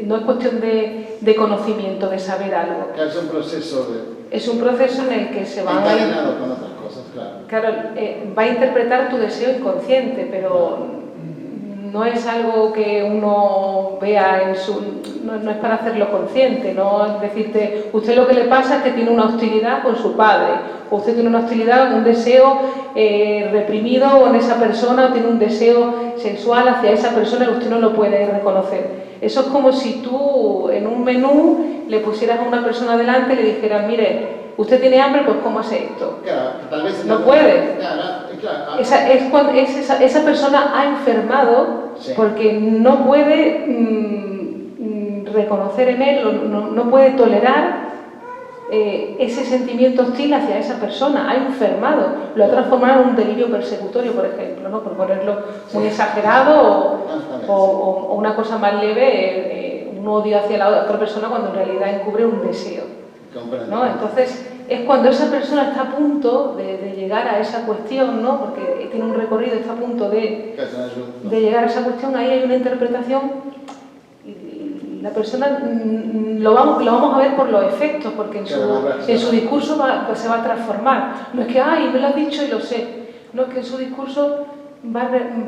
no es cuestión de conocimiento, de saber algo. Claro, es un proceso Es un proceso en el que se van a ir... con otras cosas, claro. Claro, va a interpretar tu deseo inconsciente, pero no es algo que uno vea en su... No es para hacerlo consciente, no es decirte, usted lo que le pasa es que tiene una hostilidad con su padre, o usted tiene una hostilidad, un deseo reprimido con esa persona, o tiene un deseo sexual hacia esa persona y usted no lo puede reconocer. Eso es como si tú en un menú le pusieras a una persona delante y le dijeras, mire, usted tiene hambre, pues cómase esto. Claro, tal vez no puede. Claro. Esa persona ha enfermado sí. Porque no puede reconocer en él, no puede tolerar ese sentimiento hostil hacia esa persona, ha enfermado, lo ha transformado en un delirio persecutorio, por ejemplo, ¿no? Por ponerlo muy exagerado o una cosa más leve, un odio hacia la otra persona cuando en realidad encubre un deseo, ¿no? Entonces, es cuando esa persona está a punto de llegar a esa cuestión, ¿no? Porque tiene un recorrido, está a punto de llegar a esa cuestión, ahí hay una interpretación y la persona lo vamos a ver por los efectos, porque en su discurso se va a transformar. No es que, ay, me lo has dicho y lo sé, no, es que en su discurso va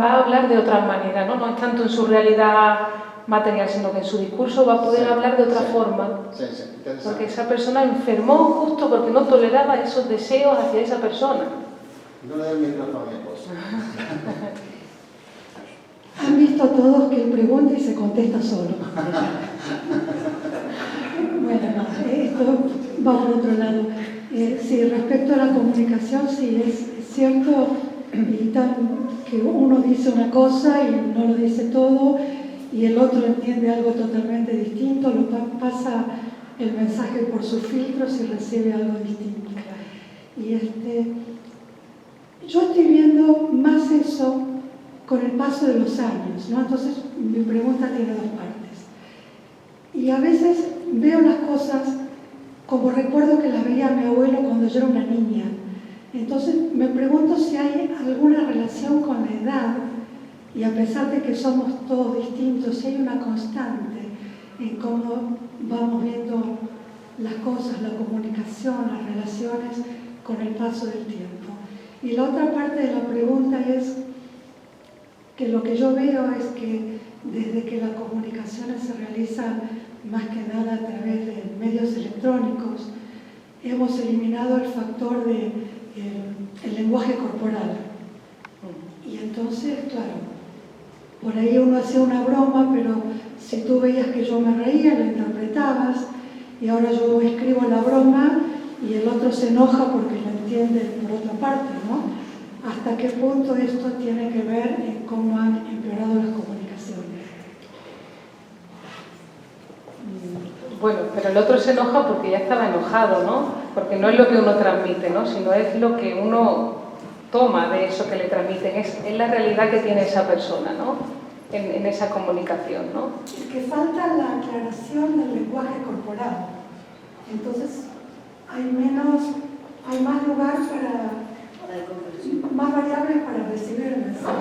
a hablar de otra manera, ¿no? No es tanto en su realidad material, sino que en su discurso va a poder hablar de otra forma. Porque esa persona enfermó justo porque no toleraba esos deseos hacia esa persona. No le doy el micrófono a mi esposa. Han visto todos que él pregunta y se contesta solo. Bueno, esto va por otro lado. Sí, respecto a la comunicación, sí, es cierto que uno dice una cosa y no lo dice todo, y el otro entiende algo totalmente distinto, lo pasa el mensaje por sus filtros y recibe algo distinto. Y yo estoy viendo más eso con el paso de los años, ¿no? Entonces mi pregunta tiene dos partes. Y a veces veo las cosas como recuerdo que las veía mi abuelo cuando yo era una niña. Entonces me pregunto si hay alguna relación con la edad, y a pesar de que somos todos distintos, si hay una constante en cómo vamos viendo las cosas, la comunicación, las relaciones con el paso del tiempo. Y la otra parte de la pregunta es que lo que yo veo es que desde que las comunicaciones se realizan más que nada a través de medios electrónicos, hemos eliminado el factor del lenguaje corporal. Y entonces, claro, por ahí uno hacía una broma, pero si tú veías que yo me reía, lo interpretabas, y ahora yo escribo la broma y el otro se enoja porque lo entiende por otra parte, ¿no? ¿Hasta qué punto esto tiene que ver en cómo han empeorado las comunicaciones? Bueno, pero el otro se enoja porque ya estaba enojado, ¿no? Porque no es lo que uno transmite, ¿no? Sino es lo que uno toma de eso que le transmiten, es la realidad que tiene esa persona, ¿no? En esa comunicación, ¿no? Es que falta la aclaración del lenguaje corporal. Entonces, hay más lugar más variables para recibir el mensaje.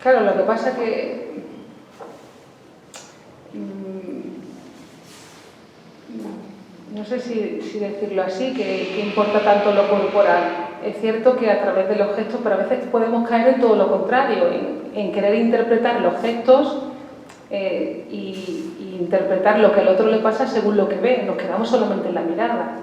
Claro, lo que pasa es que no sé si decirlo así, que importa tanto lo corporal. Es cierto que a través de los gestos, pero a veces podemos caer en todo lo contrario, en querer interpretar los gestos y interpretar lo que al otro le pasa según lo que ve. Nos quedamos solamente en la mirada.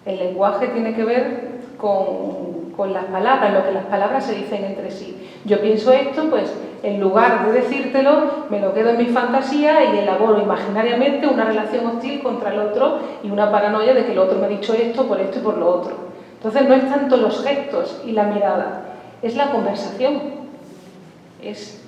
El lenguaje tiene que ver con las palabras, lo que las palabras se dicen entre sí. Yo pienso esto, pues en lugar de decírtelo, me lo quedo en mi fantasía y elaboro imaginariamente una relación hostil contra el otro y una paranoia de que el otro me ha dicho esto por esto y por lo otro. Entonces no es tanto los gestos y la mirada, es la conversación. Es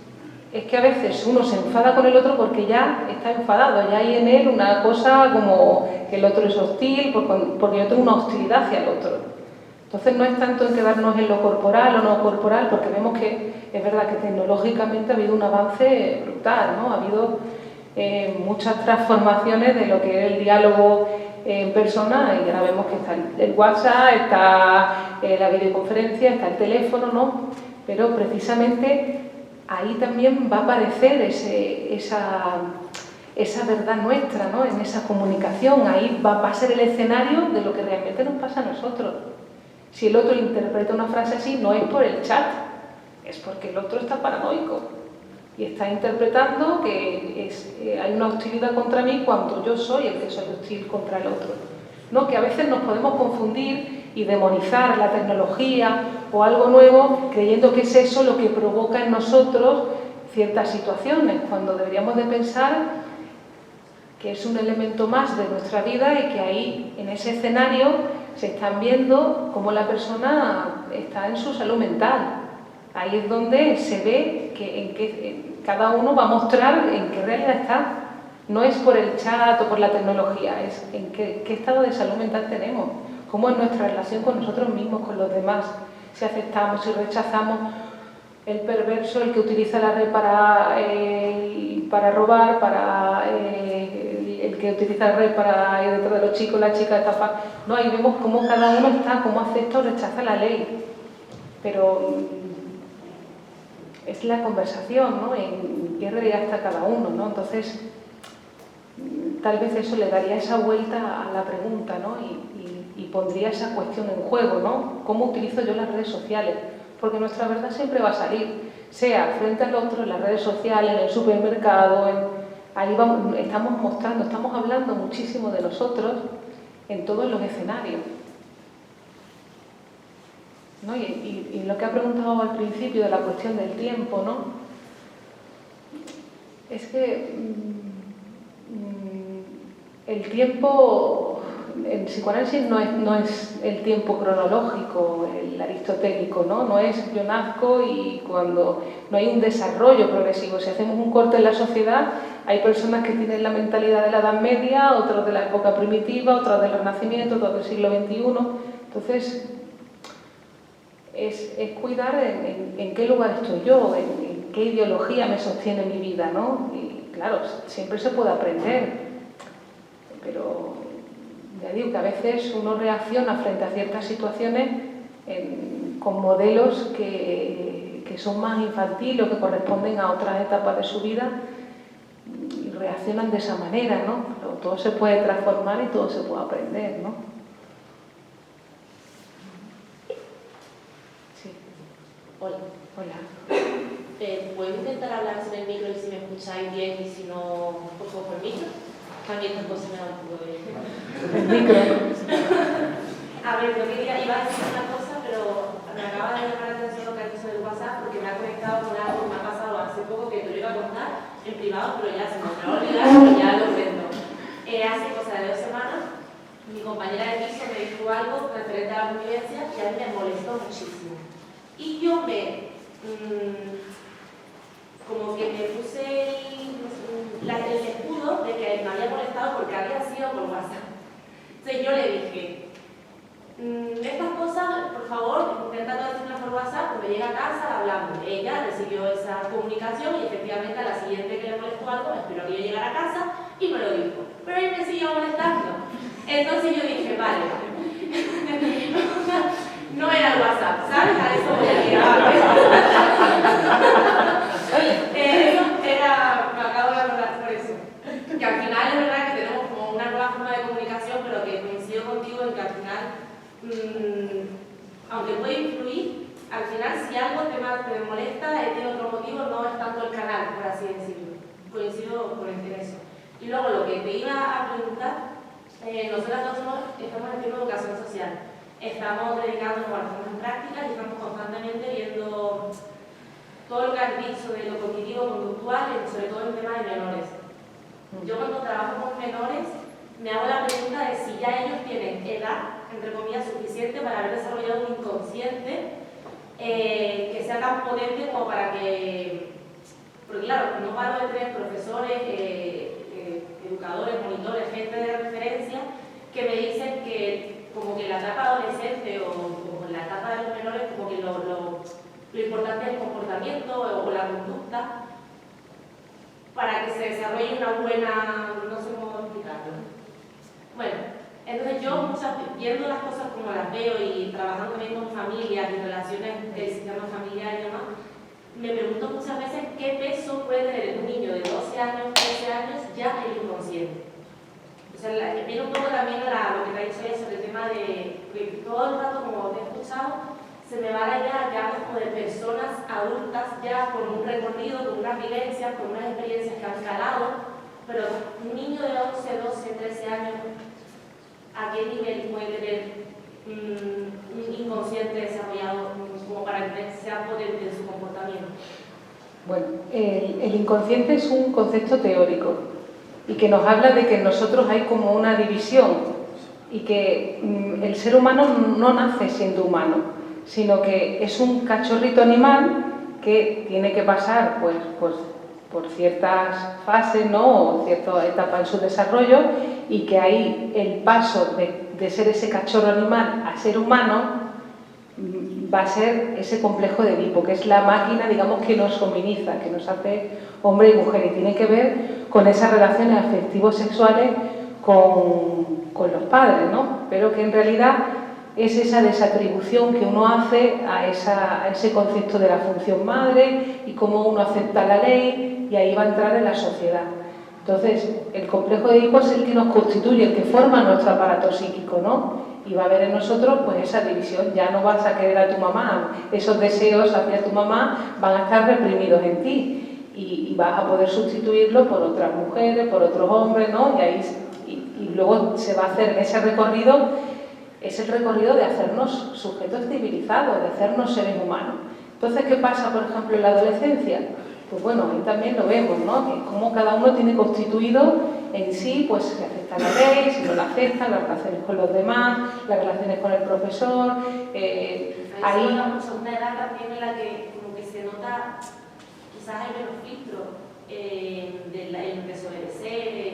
que a veces uno se enfada con el otro porque ya está enfadado, ya hay en él una cosa como que el otro es hostil, porque yo tengo una hostilidad hacia el otro. Entonces no es tanto en quedarnos en lo corporal o no corporal, porque vemos que es verdad que tecnológicamente ha habido un avance brutal, ¿no? Ha habido muchas transformaciones de lo que es el diálogo en persona, y ahora vemos que está el WhatsApp, está la videoconferencia, está el teléfono, ¿no? Pero precisamente ahí también va a aparecer esa verdad nuestra, ¿no? En esa comunicación, ahí va a ser el escenario de lo que realmente nos pasa a nosotros. Si el otro interpreta una frase así, no es por el chat, es porque el otro está paranoico y está interpretando que hay una hostilidad contra mí cuando yo soy el que soy hostil contra el otro. ¿No? Que a veces nos podemos confundir y demonizar la tecnología o algo nuevo creyendo que es eso lo que provoca en nosotros ciertas situaciones, cuando deberíamos de pensar que es un elemento más de nuestra vida y que ahí, en ese escenario, se están viendo cómo la persona está en su salud mental. Ahí es donde se ve que cada uno va a mostrar en qué realidad está. No es por el chat o por la tecnología, es en qué estado de salud mental tenemos, cómo es nuestra relación con nosotros mismos, con los demás, si aceptamos, si rechazamos. El perverso, el que utiliza la red para robar, para que utiliza el red para ir detrás de los chicos, la chica está... No, ahí vemos cómo cada uno está, cómo acepta o rechaza la ley. Pero es la conversación, ¿no? En qué realidad está cada uno, ¿no? Entonces, tal vez eso le daría esa vuelta a la pregunta, ¿no? Y pondría esa cuestión en juego, ¿no? ¿Cómo utilizo yo las redes sociales? Porque nuestra verdad siempre va a salir, sea frente al otro, en las redes sociales, en el supermercado, ahí estamos mostrando, estamos hablando muchísimo de nosotros en todos los escenarios, ¿no? Y lo que ha preguntado al principio de la cuestión del tiempo, ¿no? Es que el tiempo, en psicoanálisis no es el tiempo cronológico, el aristotélico, ¿no? No es yo nazco y cuando no hay un desarrollo progresivo. Si hacemos un corte en la sociedad, hay personas que tienen la mentalidad de la Edad Media, otros de la época primitiva, otros del Renacimiento, otros del siglo XXI. Entonces, es cuidar en qué lugar estoy yo, en qué ideología me sostiene mi vida, ¿no? Y claro, siempre se puede aprender, pero ya digo que a veces uno reacciona frente a ciertas situaciones con modelos que son más infantiles o que corresponden a otras etapas de su vida y reaccionan de esa manera, ¿no? Pero todo se puede transformar y todo se puede aprender, ¿no? Hola. Hola. ¿Puedo intentar hablar sin el micro y si me escucháis bien y si no, pues cojo el micro? También estas cosas me dan un poco de... El micro. A ver, yo iba a decir una cosa, pero me acaba de llamar la atención lo que ha dicho del WhatsApp porque me ha conectado con algo que me ha pasado hace poco que te lo iba a contar en privado, pero ya se me va a olvidar, pero ya lo cuento. Hace cosa de 2 semanas, mi compañera de piso me dijo algo referente a la convivencia y a mí me molestó muchísimo. Y yo como que me puse el escudo de que me había molestado porque había sido por WhatsApp. Entonces yo le dije, estas cosas, por favor, intenta no decirlas por WhatsApp, cuando llegue a casa hablamos. Ella recibió esa comunicación y efectivamente a la siguiente que le molestó algo, esperó que yo llegara a casa y me lo dijo. Pero él me siguió molestando. Entonces yo dije, vale, no era el WhatsApp, ¿sabes? A eso voy a llegar. Me acabo de acordar por eso. Que al final es verdad que tenemos como una nueva forma de comunicación, pero que coincido contigo en que al final, aunque puede influir, al final si algo te molesta, tiene otro motivo, no es tanto el canal, por así decirlo. Coincido con eso. Y luego lo que te iba a preguntar, nosotros estamos haciendo educación social. Estamos dedicándonos a las formas prácticas y estamos constantemente viendo todo lo que has dicho de lo cognitivo-conductual, sobre todo en temas de menores. Yo cuando trabajo con menores me hago la pregunta de si ya ellos tienen edad, entre comillas, suficiente para haber desarrollado un inconsciente que sea tan potente como para que... Porque claro, no paro de tener profesores, educadores, monitores, gente de referencia que me dicen que como que la etapa adolescente o la etapa de los menores como que lo importante es el comportamiento o la conducta para que se desarrolle una buena, no sé cómo explicarlo. Bueno, entonces yo viendo las cosas como las veo y trabajando también con familias y relaciones del sistema familiar y demás, me pregunto muchas veces qué peso puede tener un niño de 12 años, 13 años ya el inconsciente. O sea, viene un poco también lo que te ha dicho ella sobre el tema de que todo el rato, como te he escuchado, se me va la idea ya como de personas adultas ya con un recorrido, con unas vivencias, con unas experiencias que han calado, pero un niño de 11, 12, 13 años, ¿a qué nivel puede tener un inconsciente desarrollado como para que sea potente en su comportamiento? Bueno, el inconsciente es un concepto teórico y que nos habla de que en nosotros hay como una división y que el ser humano no nace siendo humano, sino que es un cachorrito animal que tiene que pasar pues, por ciertas fases, ¿no? O cierta etapa en su desarrollo, y que ahí el paso de ser ese cachorro animal a ser humano va a ser ese complejo de Edipo, que es la máquina, digamos, que nos hominiza, que nos hace hombre y mujer, y tiene que ver con esas relaciones afectivos-sexuales con los padres, ¿no? Pero que en realidad es esa desatribución que uno hace a ese concepto de la función madre y cómo uno acepta la ley, y ahí va a entrar en la sociedad. Entonces, el complejo de Edipo es el que nos constituye, el que forma nuestro aparato psíquico, ¿no? Y va a haber en nosotros pues esa división. Ya no vas a querer a tu mamá, esos deseos hacia tu mamá van a estar reprimidos en ti, y vas a poder sustituirlo por otras mujeres, por otros hombres, ¿no? Y luego se va a hacer en ese recorrido, es el recorrido de hacernos sujetos civilizados, de hacernos seres humanos. Entonces, ¿qué pasa, por ejemplo, en la adolescencia? Pues bueno, ahí también lo vemos, ¿no? Que como cada uno tiene constituido en sí, pues si acepta la ley, si no la acepta, las relaciones con los demás, las relaciones con el profesor. Ahí es una edad también en la que como que se nota, quizás hay menos filtro en desobedecer,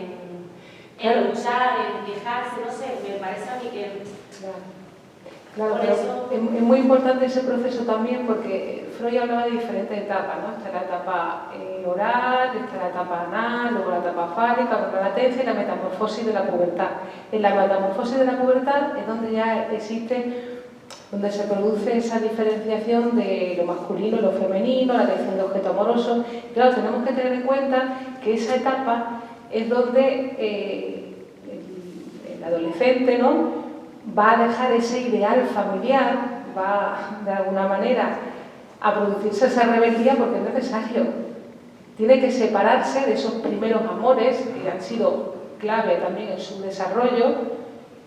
en luchar, en quejarse, no sé, me parece a mí que... Claro, pero es muy importante ese proceso también, porque Freud hablaba de diferentes etapas, ¿no? Está la etapa oral, está la etapa anal, luego la etapa fálica, la latencia y la metamorfosis de la pubertad. En la metamorfosis de la pubertad es donde ya existe, donde se produce esa diferenciación de lo masculino y lo femenino, la elección de objeto amoroso. Claro, tenemos que tener en cuenta que esa etapa es donde el adolescente, ¿no?, va a dejar ese ideal familiar, va de alguna manera a producirse esa rebeldía porque es necesario. Tiene que separarse de esos primeros amores que han sido clave también en su desarrollo,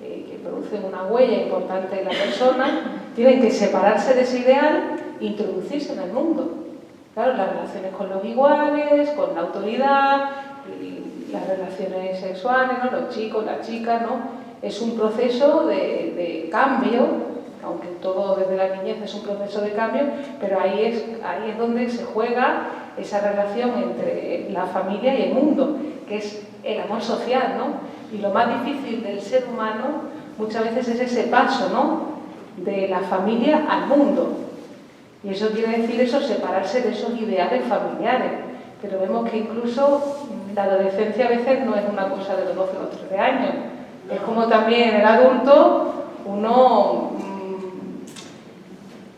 que producen una huella importante en la persona. Tienen que separarse de ese ideal e introducirse en el mundo. Claro, las relaciones con los iguales, con la autoridad, las relaciones sexuales, ¿no?, los chicos, las chicas, ¿no? Es un proceso de cambio, aunque todo desde la niñez es un proceso de cambio, pero ahí es donde se juega esa relación entre la familia y el mundo, que es el amor social, ¿no? Y lo más difícil del ser humano muchas veces es ese paso, ¿no?, de la familia al mundo. Y eso quiere decir eso, separarse de esos ideales familiares. Pero vemos que incluso la adolescencia a veces no es una cosa de los 12 o los 13 años. Es como también en el adulto uno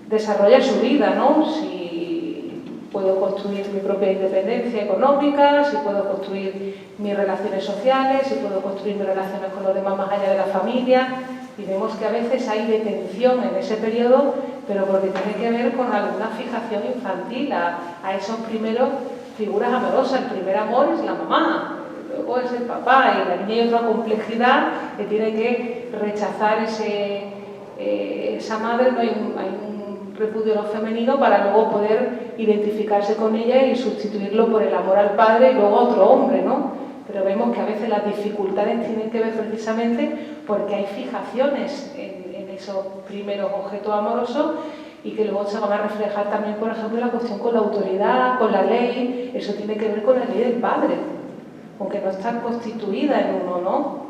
desarrolla su vida, ¿no? Si puedo construir mi propia independencia económica, si puedo construir mis relaciones sociales, si puedo construir mis relaciones con los demás más allá de la familia. Y vemos que a veces hay detención en ese periodo, pero porque tiene que ver con alguna fijación infantil a esos primeros figuras amorosas. El primer amor es la mamá, luego es el papá, y la niña hay otra complejidad que tiene que rechazar esa madre. No hay un repudio a lo femenino para luego poder identificarse con ella y sustituirlo por el amor al padre y luego a otro hombre, ¿no? Pero vemos que a veces las dificultades tienen que ver precisamente porque hay fijaciones en esos primeros objetos amorosos, y que luego se van a reflejar también, por ejemplo, la cuestión con la autoridad, con la ley. Eso tiene que ver con la ley del padre, aunque no está constituida en uno, ¿no?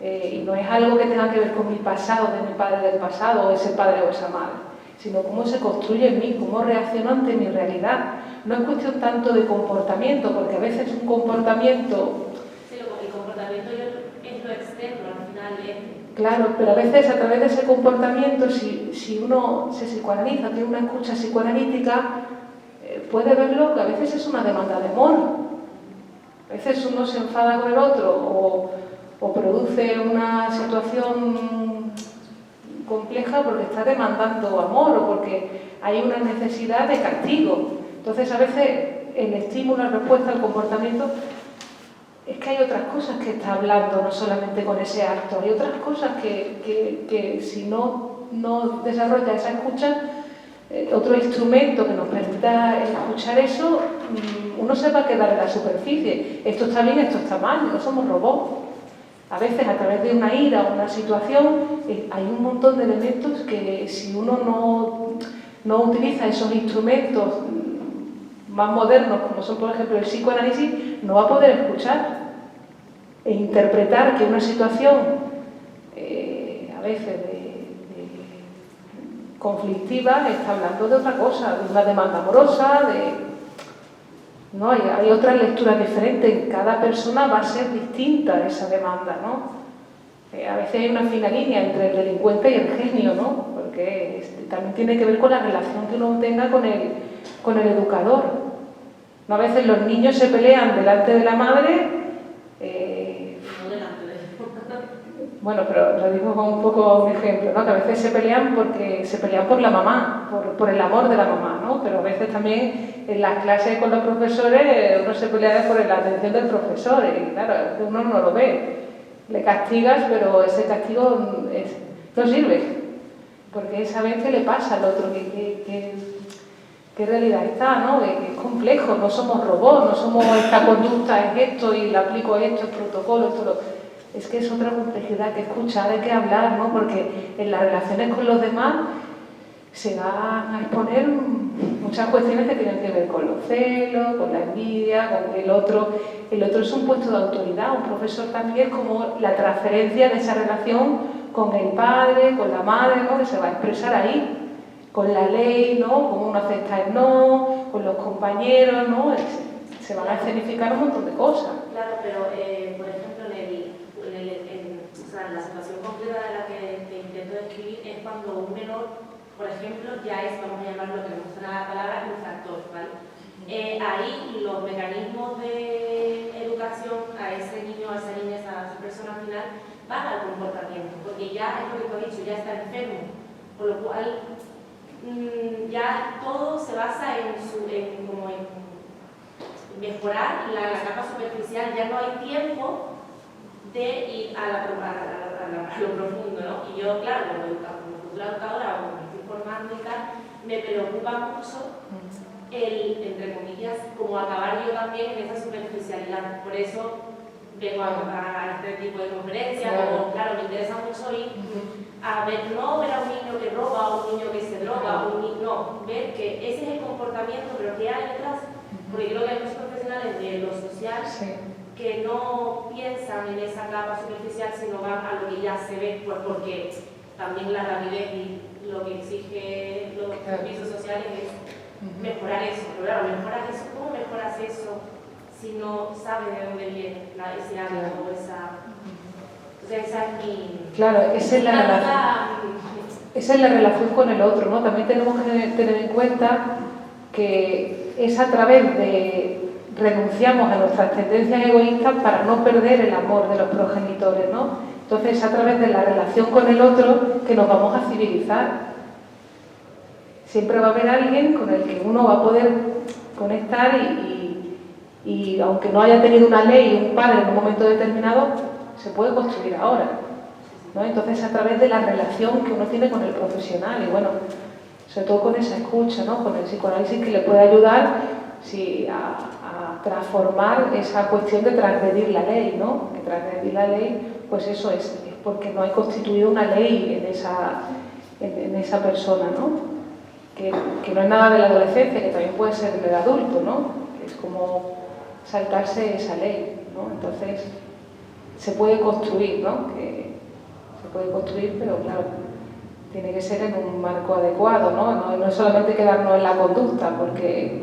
Y no es algo que tenga que ver con mi pasado, de mi padre del pasado, o ese padre o esa madre, sino cómo se construye en mí, cómo reacciono ante mi realidad. No es cuestión tanto de comportamiento, porque a veces un comportamiento... Sí, el comportamiento es lo externo, al final es... Claro, pero a veces a través de ese comportamiento, si uno se psicoanaliza, tiene una escucha psicoanalítica, puede verlo que a veces es una demanda de amor. A veces uno se enfada con el otro o produce una situación compleja porque está demandando amor o porque hay una necesidad de castigo. Entonces, a veces el estímulo, la respuesta al comportamiento, es que hay otras cosas que está hablando, no solamente con ese acto. Hay otras cosas que si no desarrolla esa escucha, otro instrumento que nos permita escuchar eso, uno se va a quedar en la superficie. Esto está bien, esto está mal, no somos robots. A veces, a través de una ira o una situación, hay un montón de elementos que si uno no utiliza esos instrumentos más modernos, como son, por ejemplo, el psicoanálisis, no va a poder escuchar e interpretar que una situación, a veces conflictiva, está hablando de otra cosa, de una demanda amorosa, ¿no? Hay otras lecturas diferentes, en cada persona va a ser distinta esa demanda, ¿no? A veces hay una fina línea entre el delincuente y el genio, ¿no? Porque también tiene que ver con la relación que uno tenga con el educador. ¿No? A veces los niños se pelean delante de la madre. Bueno, pero lo digo como un poco un ejemplo, ¿no? Que a veces se pelean por la mamá, por el amor de la mamá, ¿no? Pero a veces también en las clases con los profesores uno se pelea por la atención del profesor y claro, uno no lo ve. Le castigas, pero ese castigo no sirve, porque es a ver qué le pasa al otro, qué realidad está, ¿no? Que es complejo, no somos robots, no somos esta conducta es esto y le aplico esto, es protocolo, esto lo... Es que es otra complejidad que escuchar, hay que hablar, ¿no? Porque en las relaciones con los demás se van a exponer muchas cuestiones que tienen que ver con los celos, con la envidia, con el otro. El otro es un puesto de autoridad, un profesor también es como la transferencia de esa relación con el padre, con la madre, ¿no? Que se va a expresar ahí, con la ley, ¿no? Cómo uno acepta el no, con los compañeros, ¿no? Se van a escenificar un montón de cosas. Claro, pero por ejemplo, la situación concreta de la que te intento describir es cuando un menor, por ejemplo, ya es, vamos a llamarlo, que no usa la palabra, infractor, ¿vale? Ahí los mecanismos de educación a ese niño, a esa niña, a esa persona al final, van al comportamiento, porque ya es lo que tú has dicho, ya está enfermo, por lo cual ya todo se basa en mejorar la capa superficial, ya no hay tiempo de ir a lo profundo, ¿no? Y yo, claro, como futura educadora, como me estoy formando y tal, me preocupa mucho entre comillas, como acabar yo también en esa superficialidad. Por eso vengo a este tipo de conferencias, como, claro, me interesa mucho ir a ver, no ver a un niño que roba, a un niño que se droga, no, ver que ese es el comportamiento, pero que hay detrás, porque creo que hay muchos profesionales de lo social que no piensan en esa capa superficial, sino van a lo que ya se ve, pues porque también la rapidez y lo que exige los servicios sociales es mejorar eso. Pero claro, mejorar eso, ¿cómo mejoras eso si no sabes de dónde viene ese hábito o esa... Entonces esa es mi... Claro, esa es la relación con el otro, ¿no? También tenemos que tener en cuenta que es a través de... renunciamos a nuestras tendencias egoístas para no perder el amor de los progenitores, ¿no? Entonces es a través de la relación con el otro que nos vamos a civilizar. Siempre va a haber alguien con el que uno va a poder conectar y aunque no haya tenido una ley y un padre en un momento determinado, se puede construir ahora, ¿no? Entonces es a través de la relación que uno tiene con el profesional y bueno, sobre todo con esa escucha, ¿no? Con el psicoanálisis que le puede ayudar a transformar esa cuestión de transgredir la ley, ¿no? Que transgredir la ley, pues eso es porque no hay constituido una ley en esa persona, ¿no? Que no es nada de la adolescencia, que también puede ser del adulto, ¿no? Que es como saltarse esa ley, ¿no? Entonces se puede construir, ¿no? Que se puede construir, pero claro, tiene que ser en un marco adecuado, ¿no? No es solamente quedarnos en la conducta, porque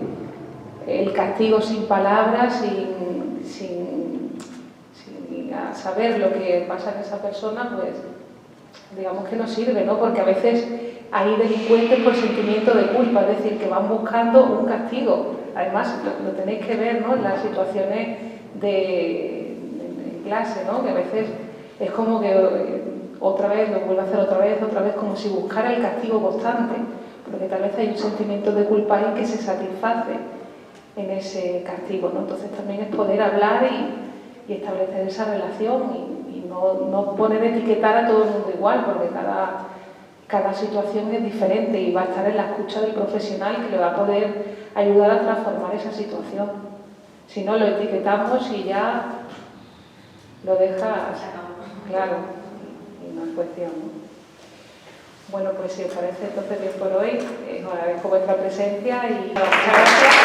el castigo sin palabras, sin saber lo que pasa en esa persona, pues digamos que no sirve, ¿no? Porque a veces hay delincuentes por sentimiento de culpa, es decir, que van buscando un castigo. Además, lo tenéis que ver, ¿no? En las situaciones de clase, ¿no? Que a veces es como que otra vez, lo vuelve a hacer otra vez, como si buscara el castigo constante, porque tal vez hay un sentimiento de culpa ahí que se satisface en ese castigo, ¿no? Entonces también es poder hablar y establecer esa relación y no poner etiquetar a todo el mundo igual, porque cada situación es diferente y va a estar en la escucha del profesional que le va a poder ayudar a transformar esa situación. Si no, lo etiquetamos y ya lo deja claro, y no es cuestión, ¿no? Bueno, pues si os parece entonces bien por hoy, os agradezco vuestra presencia y muchas gracias.